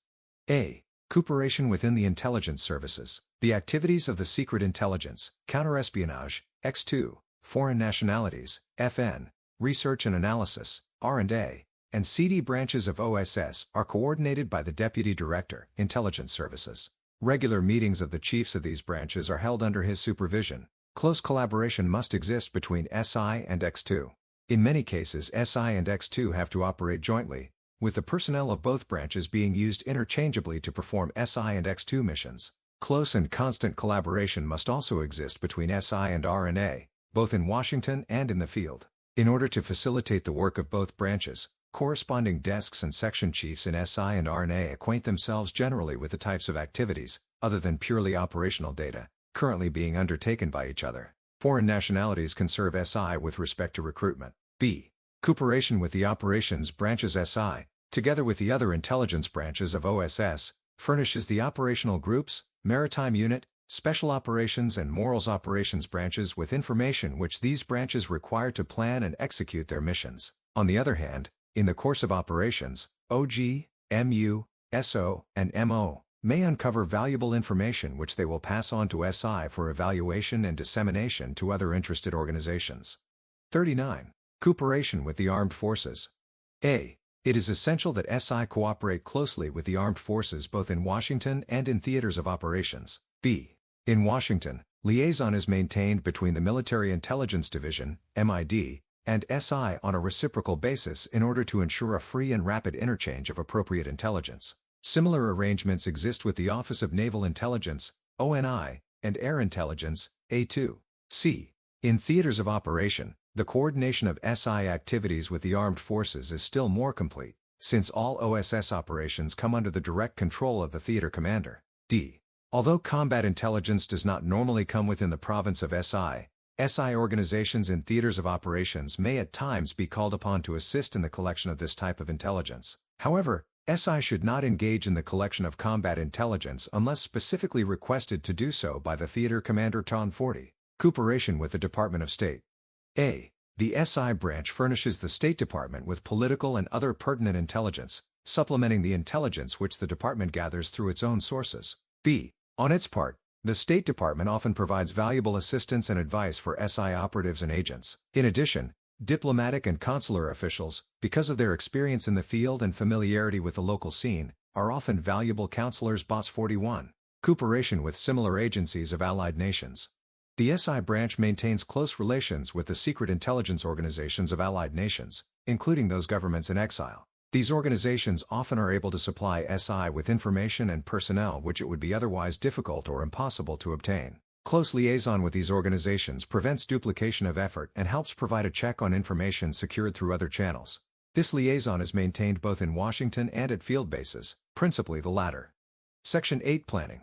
A. Cooperation within the intelligence services. The activities of the secret intelligence, counterespionage, X2, foreign nationalities, FN, research and analysis, R&A, and CD branches of OSS are coordinated by the Deputy Director, Intelligence Services. Regular meetings of the chiefs of these branches are held under his supervision. Close collaboration must exist between SI and X2. In many cases, SI and X2 have to operate jointly, with the personnel of both branches being used interchangeably to perform SI and X2 missions. Close and constant collaboration must also exist between SI and RNA, both in Washington and in the field. In order to facilitate the work of both branches, corresponding desks and section chiefs in SI and RNA acquaint themselves generally with the types of activities, other than purely operational data, currently being undertaken by each other. Foreign nationalities can serve SI with respect to recruitment. B. Cooperation with the operations branches. SI, together with the other intelligence branches of OSS, furnishes the operational groups, maritime unit, special operations and morals operations branches with information which these branches require to plan and execute their missions. On the other hand, in the course of operations, OG, MU, SO, and MO may uncover valuable information which they will pass on to SI for evaluation and dissemination to other interested organizations. 39. Cooperation with the armed forces. A. It is essential that SI cooperate closely with the armed forces both in Washington and in theaters of operations. B. In Washington, liaison is maintained between the Military Intelligence Division, MID, and SI on a reciprocal basis in order to ensure a free and rapid interchange of appropriate intelligence. Similar arrangements exist with the Office of Naval Intelligence, ONI, and Air Intelligence, A2. C. In theaters of operation, the coordination of SI activities with the armed forces is still more complete, since all OSS operations come under the direct control of the theater commander. D. Although combat intelligence does not normally come within the province of SI organizations in theaters of operations may at times be called upon to assist in the collection of this type of intelligence. However, SI should not engage in the collection of combat intelligence unless specifically requested to do so by the theater commander. 40. Cooperation with the Department of State. A. The SI branch furnishes the State Department with political and other pertinent intelligence, supplementing the intelligence which the department gathers through its own sources. B. On its part, the State Department often provides valuable assistance and advice for SI operatives and agents. In addition, diplomatic and consular officials, because of their experience in the field and familiarity with the local scene, are often valuable counselors. Bots 41. Cooperation with similar agencies of allied nations. The SI branch maintains close relations with the secret intelligence organizations of allied nations, including those governments in exile. These organizations often are able to supply SI with information and personnel which it would be otherwise difficult or impossible to obtain. Close liaison with these organizations prevents duplication of effort and helps provide a check on information secured through other channels. This liaison is maintained both in Washington and at field bases, principally the latter. Section 8. Planning.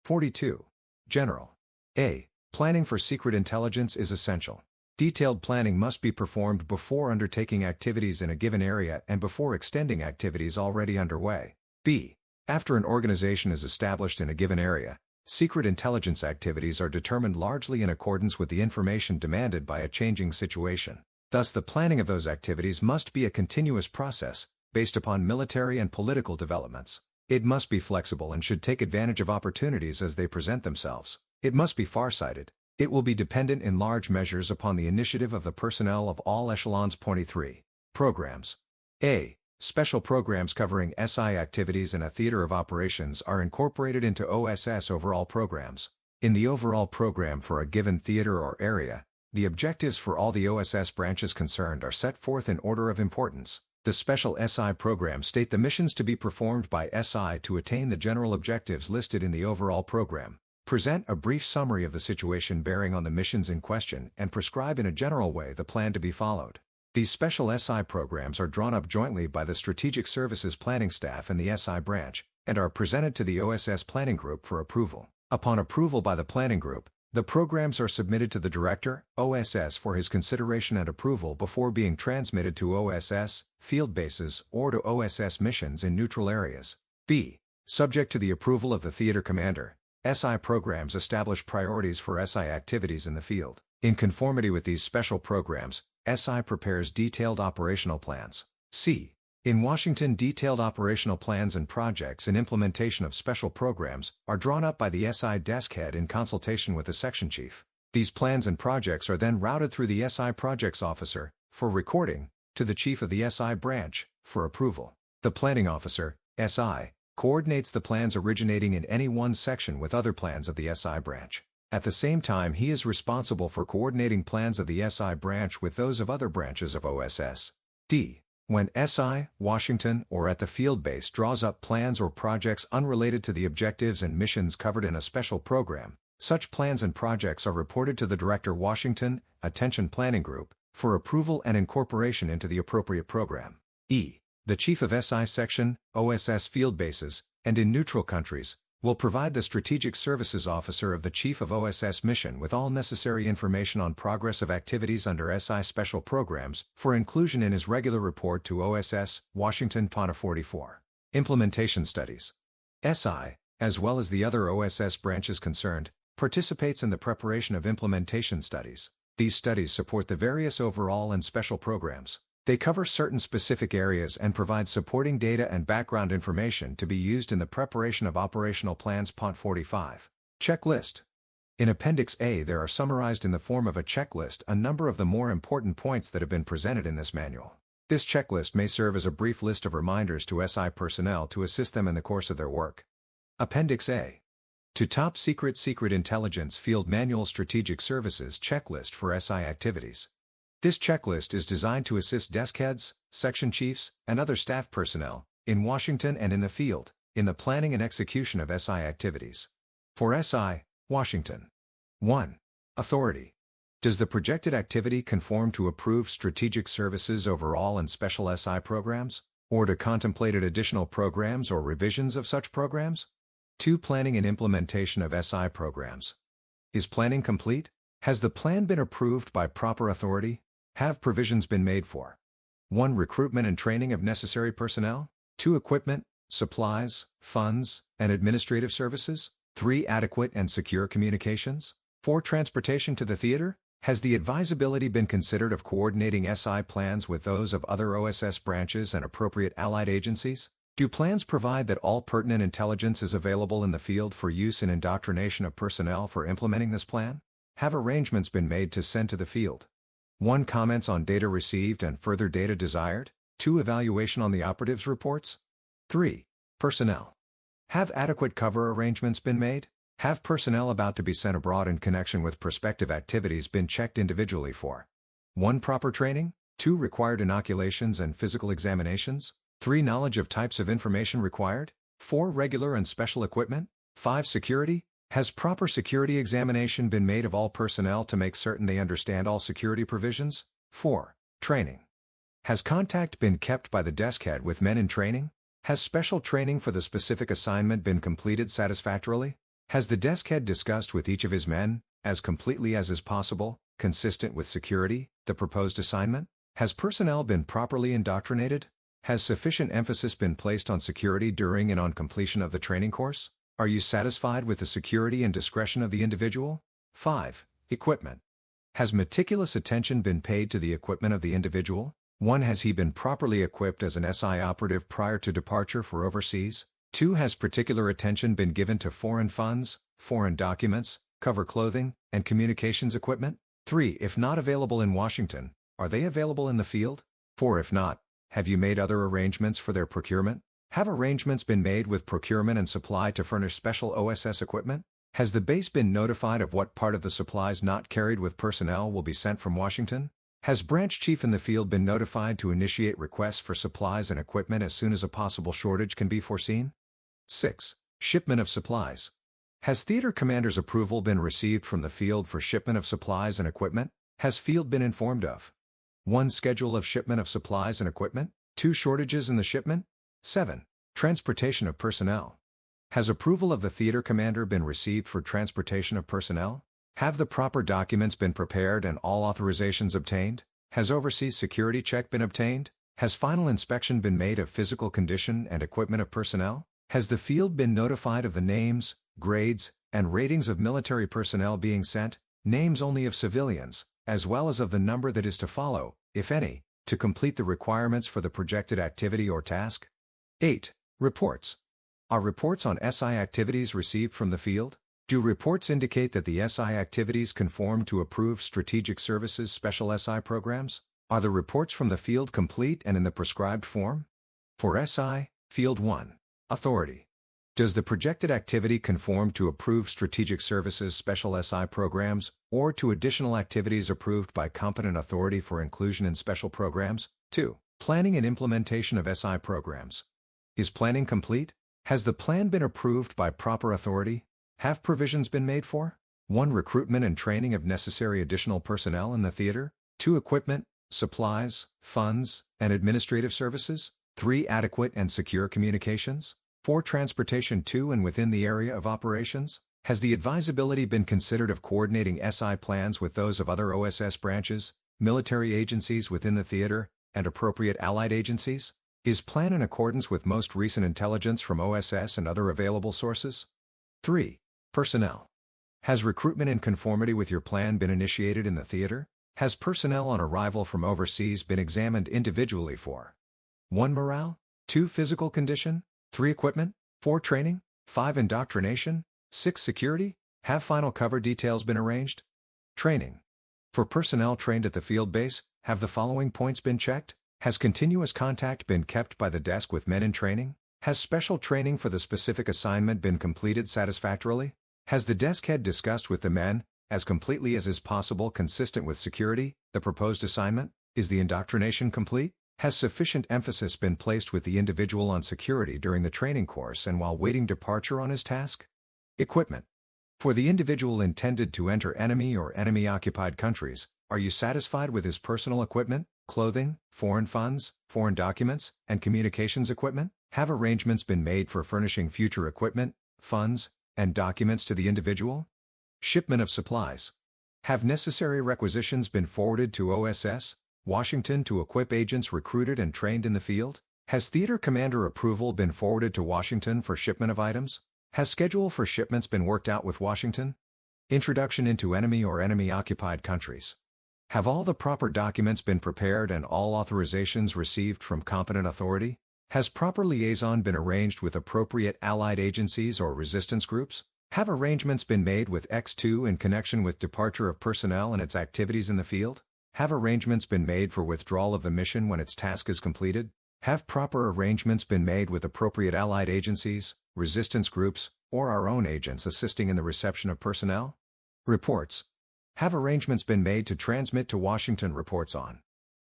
42. General. A. Planning for secret intelligence is essential. Detailed planning must be performed before undertaking activities in a given area and before extending activities already underway. B. After an organization is established in a given area, secret intelligence activities are determined largely in accordance with the information demanded by a changing situation. Thus the planning of those activities must be a continuous process, based upon military and political developments. It must be flexible and should take advantage of opportunities as they present themselves. It must be farsighted. It will be dependent in large measures upon the initiative of the personnel of all echelons. 23. Programs. A. Special programs covering SI activities in a theater of operations are incorporated into OSS overall programs. In the overall program for a given theater or area, the objectives for all the OSS branches concerned are set forth in order of importance. The special SI programs state the missions to be performed by SI to attain the general objectives listed in the overall program, present a brief summary of the situation bearing on the missions in question, and prescribe in a general way the plan to be followed. These special SI programs are drawn up jointly by the Strategic Services Planning Staff and the SI branch, and are presented to the OSS Planning Group for approval. Upon approval by the Planning Group, the programs are submitted to the Director, OSS, for his consideration and approval before being transmitted to OSS, field bases, or to OSS missions in neutral areas. B. Subject to the approval of the Theater Commander, SI programs establish priorities for SI activities in the field. In conformity with these special programs, SI prepares detailed operational plans. C. In Washington, detailed operational plans and projects and implementation of special programs are drawn up by the SI desk head in consultation with the section chief. These plans and projects are then routed through the SI projects officer, for recording, to the chief of the SI branch, for approval. The planning officer, SI, coordinates the plans originating in any one section with other plans of the SI branch. At the same time, he is responsible for coordinating plans of the SI branch with those of other branches of OSS. D. When SI, Washington, or at the field base draws up plans or projects unrelated to the objectives and missions covered in a special program, such plans and projects are reported to the Director, Washington, Attention Planning Group, for approval and incorporation into the appropriate program. E. The Chief of SI Section, OSS field bases, and in neutral countries, will provide the Strategic Services Officer of the Chief of OSS Mission with all necessary information on progress of activities under SI special programs for inclusion in his regular report to OSS, Washington. 44. Implementation Studies. SI, as well as the other OSS branches concerned, participates in the preparation of implementation studies. These studies support the various overall and special programs. They cover certain specific areas and provide supporting data and background information to be used in the preparation of operational plans. 45. Checklist. In Appendix A, there are summarized in the form of a checklist a number of the more important points that have been presented in this manual. This checklist may serve as a brief list of reminders to SI personnel to assist them in the course of their work. Appendix A. To Top Secret Intelligence Field Manual Strategic Services Checklist for SI Activities. This checklist is designed to assist desk heads, section chiefs, and other staff personnel, in Washington and in the field, in the planning and execution of SI activities. For SI, Washington. 1. Authority. Does the projected activity conform to approved strategic services overall and special SI programs, or to contemplated additional programs or revisions of such programs? 2. Planning and implementation of SI programs. Is planning complete? Has the plan been approved by proper authority? Have provisions been made for 1. Recruitment and training of necessary personnel, 2. Equipment, supplies, funds, and administrative services, 3. Adequate and secure communications, 4. Transportation to the theater. Has the advisability been considered of coordinating SI plans with those of other OSS branches and appropriate allied agencies? Do plans provide that all pertinent intelligence is available in the field for use in indoctrination of personnel for implementing this plan? Have arrangements been made to send to the field? 1. Comments on data received and further data desired, 2. Evaluation on the operatives reports. 3. Personnel. Have adequate cover arrangements been made? Have personnel about to be sent abroad in connection with prospective activities been checked individually for 1. Proper training, 2. Required inoculations and physical examinations, 3. Knowledge of types of information required, 4. Regular and special equipment, 5. Security. Has proper security examination been made of all personnel to make certain they understand all security provisions? 4. Training. Has contact been kept by the desk head with men in training? Has special training for the specific assignment been completed satisfactorily? Has the desk head discussed with each of his men, as completely as is possible, consistent with security, the proposed assignment? Has personnel been properly indoctrinated? Has sufficient emphasis been placed on security during and on completion of the training course? Are you satisfied with the security and discretion of the individual? 5. Equipment. Has meticulous attention been paid to the equipment of the individual? 1. Has he been properly equipped as an SI operative prior to departure for overseas? 2. Has particular attention been given to foreign funds, foreign documents, cover clothing, and communications equipment? 3. If not available in Washington, are they available in the field? 4. If not, have you made other arrangements for their procurement? Have arrangements been made with procurement and supply to furnish special OSS equipment? Has the base been notified of what part of the supplies not carried with personnel will be sent from Washington? Has branch chief in the field been notified to initiate requests for supplies and equipment as soon as a possible shortage can be foreseen? 6. Shipment of supplies. Has theater commander's approval been received from the field for shipment of supplies and equipment? Has field been informed of 1. Schedule of shipment of supplies and equipment, 2. Shortages in the shipment, 7. Transportation of personnel. Has approval of the theater commander been received for transportation of personnel? Have the proper documents been prepared and all authorizations obtained? Has overseas security check been obtained? Has final inspection been made of physical condition and equipment of personnel? Has the field been notified of the names, grades, and ratings of military personnel being sent, names only of civilians, as well as of the number that is to follow, if any, to complete the requirements for the projected activity or task? 8. Reports. Are reports on SI activities received from the field? Do reports indicate that the SI activities conform to approved Strategic Services Special SI programs? Are the reports from the field complete and in the prescribed form? For SI, Field 1. Authority. Does the projected activity conform to approved Strategic Services Special SI programs, or to additional activities approved by competent authority for inclusion in special programs? 2. Planning and implementation of SI programs. Is planning complete? Has the plan been approved by proper authority? Have provisions been made for 1. Recruitment and training of necessary additional personnel in the theater, 2. Equipment, supplies, funds, and administrative services, 3. Adequate and secure communications, 4. Transportation to and within the area of operations. Has the advisability been considered of coordinating SI plans with those of other OSS branches, military agencies within the theater, and appropriate allied agencies? Is plan in accordance with most recent intelligence from OSS and other available sources? 3. Personnel. Has recruitment in conformity with your plan been initiated in the theater? Has personnel on arrival from overseas been examined individually for 1. Morale, 2. Physical condition, 3. Equipment, 4. Training, 5. Indoctrination, 6. Security? Have final cover details been arranged? Training. For personnel trained at the field base, have the following points been checked? Has continuous contact been kept by the desk with men in training? Has special training for the specific assignment been completed satisfactorily? Has the desk head discussed with the men, as completely as is possible consistent with security, the proposed assignment? Is the indoctrination complete? Has sufficient emphasis been placed with the individual on security during the training course and while waiting departure on his task? Equipment. For the individual intended to enter enemy or enemy-occupied countries, are you satisfied with his personal equipment, clothing, foreign funds, foreign documents, and communications equipment? Have arrangements been made for furnishing future equipment, funds, and documents to the individual? Shipment of supplies. Have necessary requisitions been forwarded to OSS, Washington to equip agents recruited and trained in the field? Has theater commander approval been forwarded to Washington for shipment of items? Has schedule for shipments been worked out with Washington? Introduction into enemy or enemy-occupied countries. Have all the proper documents been prepared and all authorizations received from competent authority? Has proper liaison been arranged with appropriate allied agencies or resistance groups? Have arrangements been made with X2 in connection with departure of personnel and its activities in the field? Have arrangements been made for withdrawal of the mission when its task is completed? Have proper arrangements been made with appropriate allied agencies, resistance groups, or our own agents assisting in the reception of personnel? Reports. Have arrangements been made to transmit to Washington reports on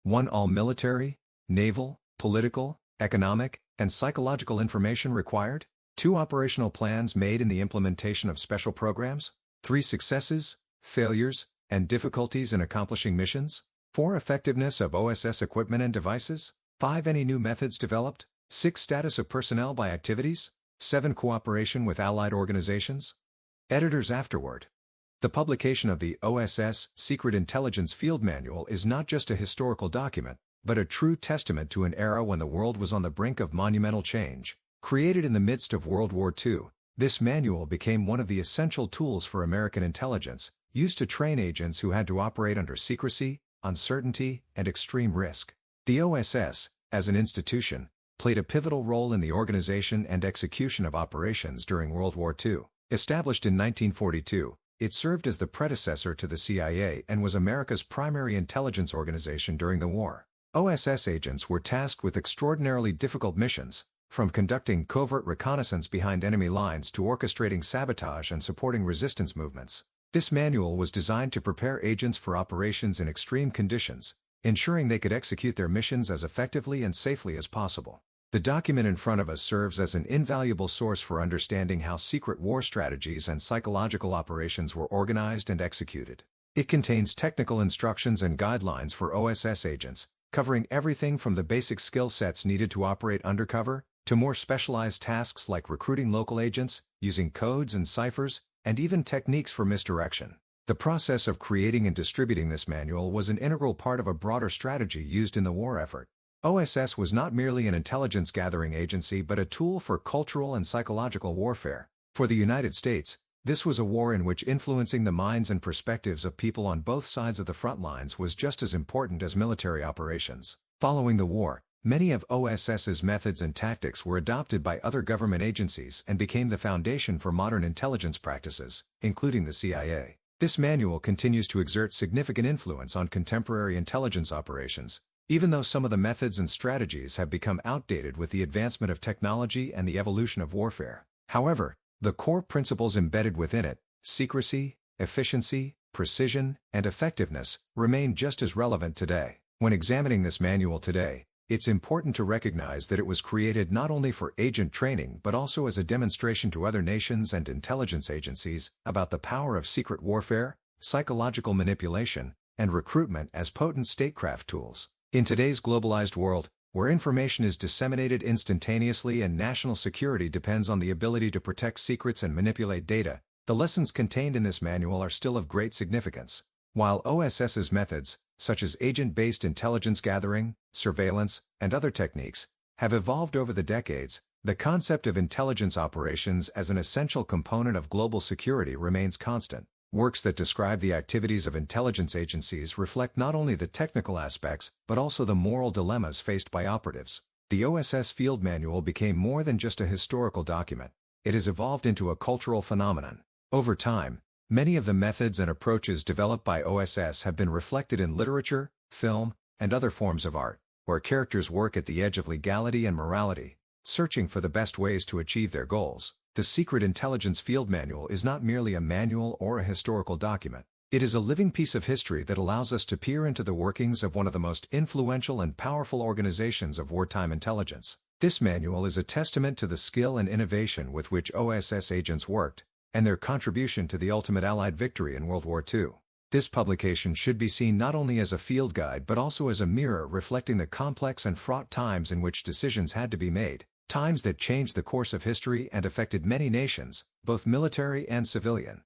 1. All military, naval, political, economic, and psychological information required, 2. Operational plans made in the implementation of special programs, 3. Successes, failures, and difficulties in accomplishing missions, 4. Effectiveness of OSS equipment and devices, 5. Any new methods developed, 6. Status of personnel by activities, 7. Cooperation with allied organizations. Editors afterward. The publication of the OSS Secret Intelligence Field Manual is not just a historical document, but a true testament to an era when the world was on the brink of monumental change. Created in the midst of World War II, this manual became one of the essential tools for American intelligence, used to train agents who had to operate under secrecy, uncertainty, and extreme risk. The OSS, as an institution, played a pivotal role in the organization and execution of operations during World War II. Established in 1942, it served as the predecessor to the CIA and was America's primary intelligence organization during the war. OSS agents were tasked with extraordinarily difficult missions, from conducting covert reconnaissance behind enemy lines to orchestrating sabotage and supporting resistance movements. This manual was designed to prepare agents for operations in extreme conditions, ensuring they could execute their missions as effectively and safely as possible. The document in front of us serves as an invaluable source for understanding how secret war strategies and psychological operations were organized and executed. It contains technical instructions and guidelines for OSS agents, covering everything from the basic skill sets needed to operate undercover, to more specialized tasks like recruiting local agents, using codes and ciphers, and even techniques for misdirection. The process of creating and distributing this manual was an integral part of a broader strategy used in the war effort. OSS was not merely an intelligence-gathering agency but a tool for cultural and psychological warfare. For the United States, this was a war in which influencing the minds and perspectives of people on both sides of the front lines was just as important as military operations. Following the war, many of OSS's methods and tactics were adopted by other government agencies and became the foundation for modern intelligence practices, including the CIA. This manual continues to exert significant influence on contemporary intelligence operations, even though some of the methods and strategies have become outdated with the advancement of technology and the evolution of warfare. However, the core principles embedded within it, secrecy, efficiency, precision, and effectiveness, remain just as relevant today. When examining this manual today, it's important to recognize that it was created not only for agent training but also as a demonstration to other nations and intelligence agencies about the power of secret warfare, psychological manipulation, and recruitment as potent statecraft tools. In today's globalized world, where information is disseminated instantaneously and national security depends on the ability to protect secrets and manipulate data, the lessons contained in this manual are still of great significance. While OSS's methods, such as agent-based intelligence gathering, surveillance, and other techniques, have evolved over the decades, the concept of intelligence operations as an essential component of global security remains constant. Works that describe the activities of intelligence agencies reflect not only the technical aspects, but also the moral dilemmas faced by operatives. The OSS Field Manual became more than just a historical document. It has evolved into a cultural phenomenon. Over time, many of the methods and approaches developed by OSS have been reflected in literature, film, and other forms of art, where characters work at the edge of legality and morality, searching for the best ways to achieve their goals. The Secret Intelligence Field Manual is not merely a manual or a historical document. It is a living piece of history that allows us to peer into the workings of one of the most influential and powerful organizations of wartime intelligence. This manual is a testament to the skill and innovation with which OSS agents worked, and their contribution to the ultimate Allied victory in World War II. This publication should be seen not only as a field guide but also as a mirror reflecting the complex and fraught times in which decisions had to be made. Times that changed the course of history and affected many nations, both military and civilian.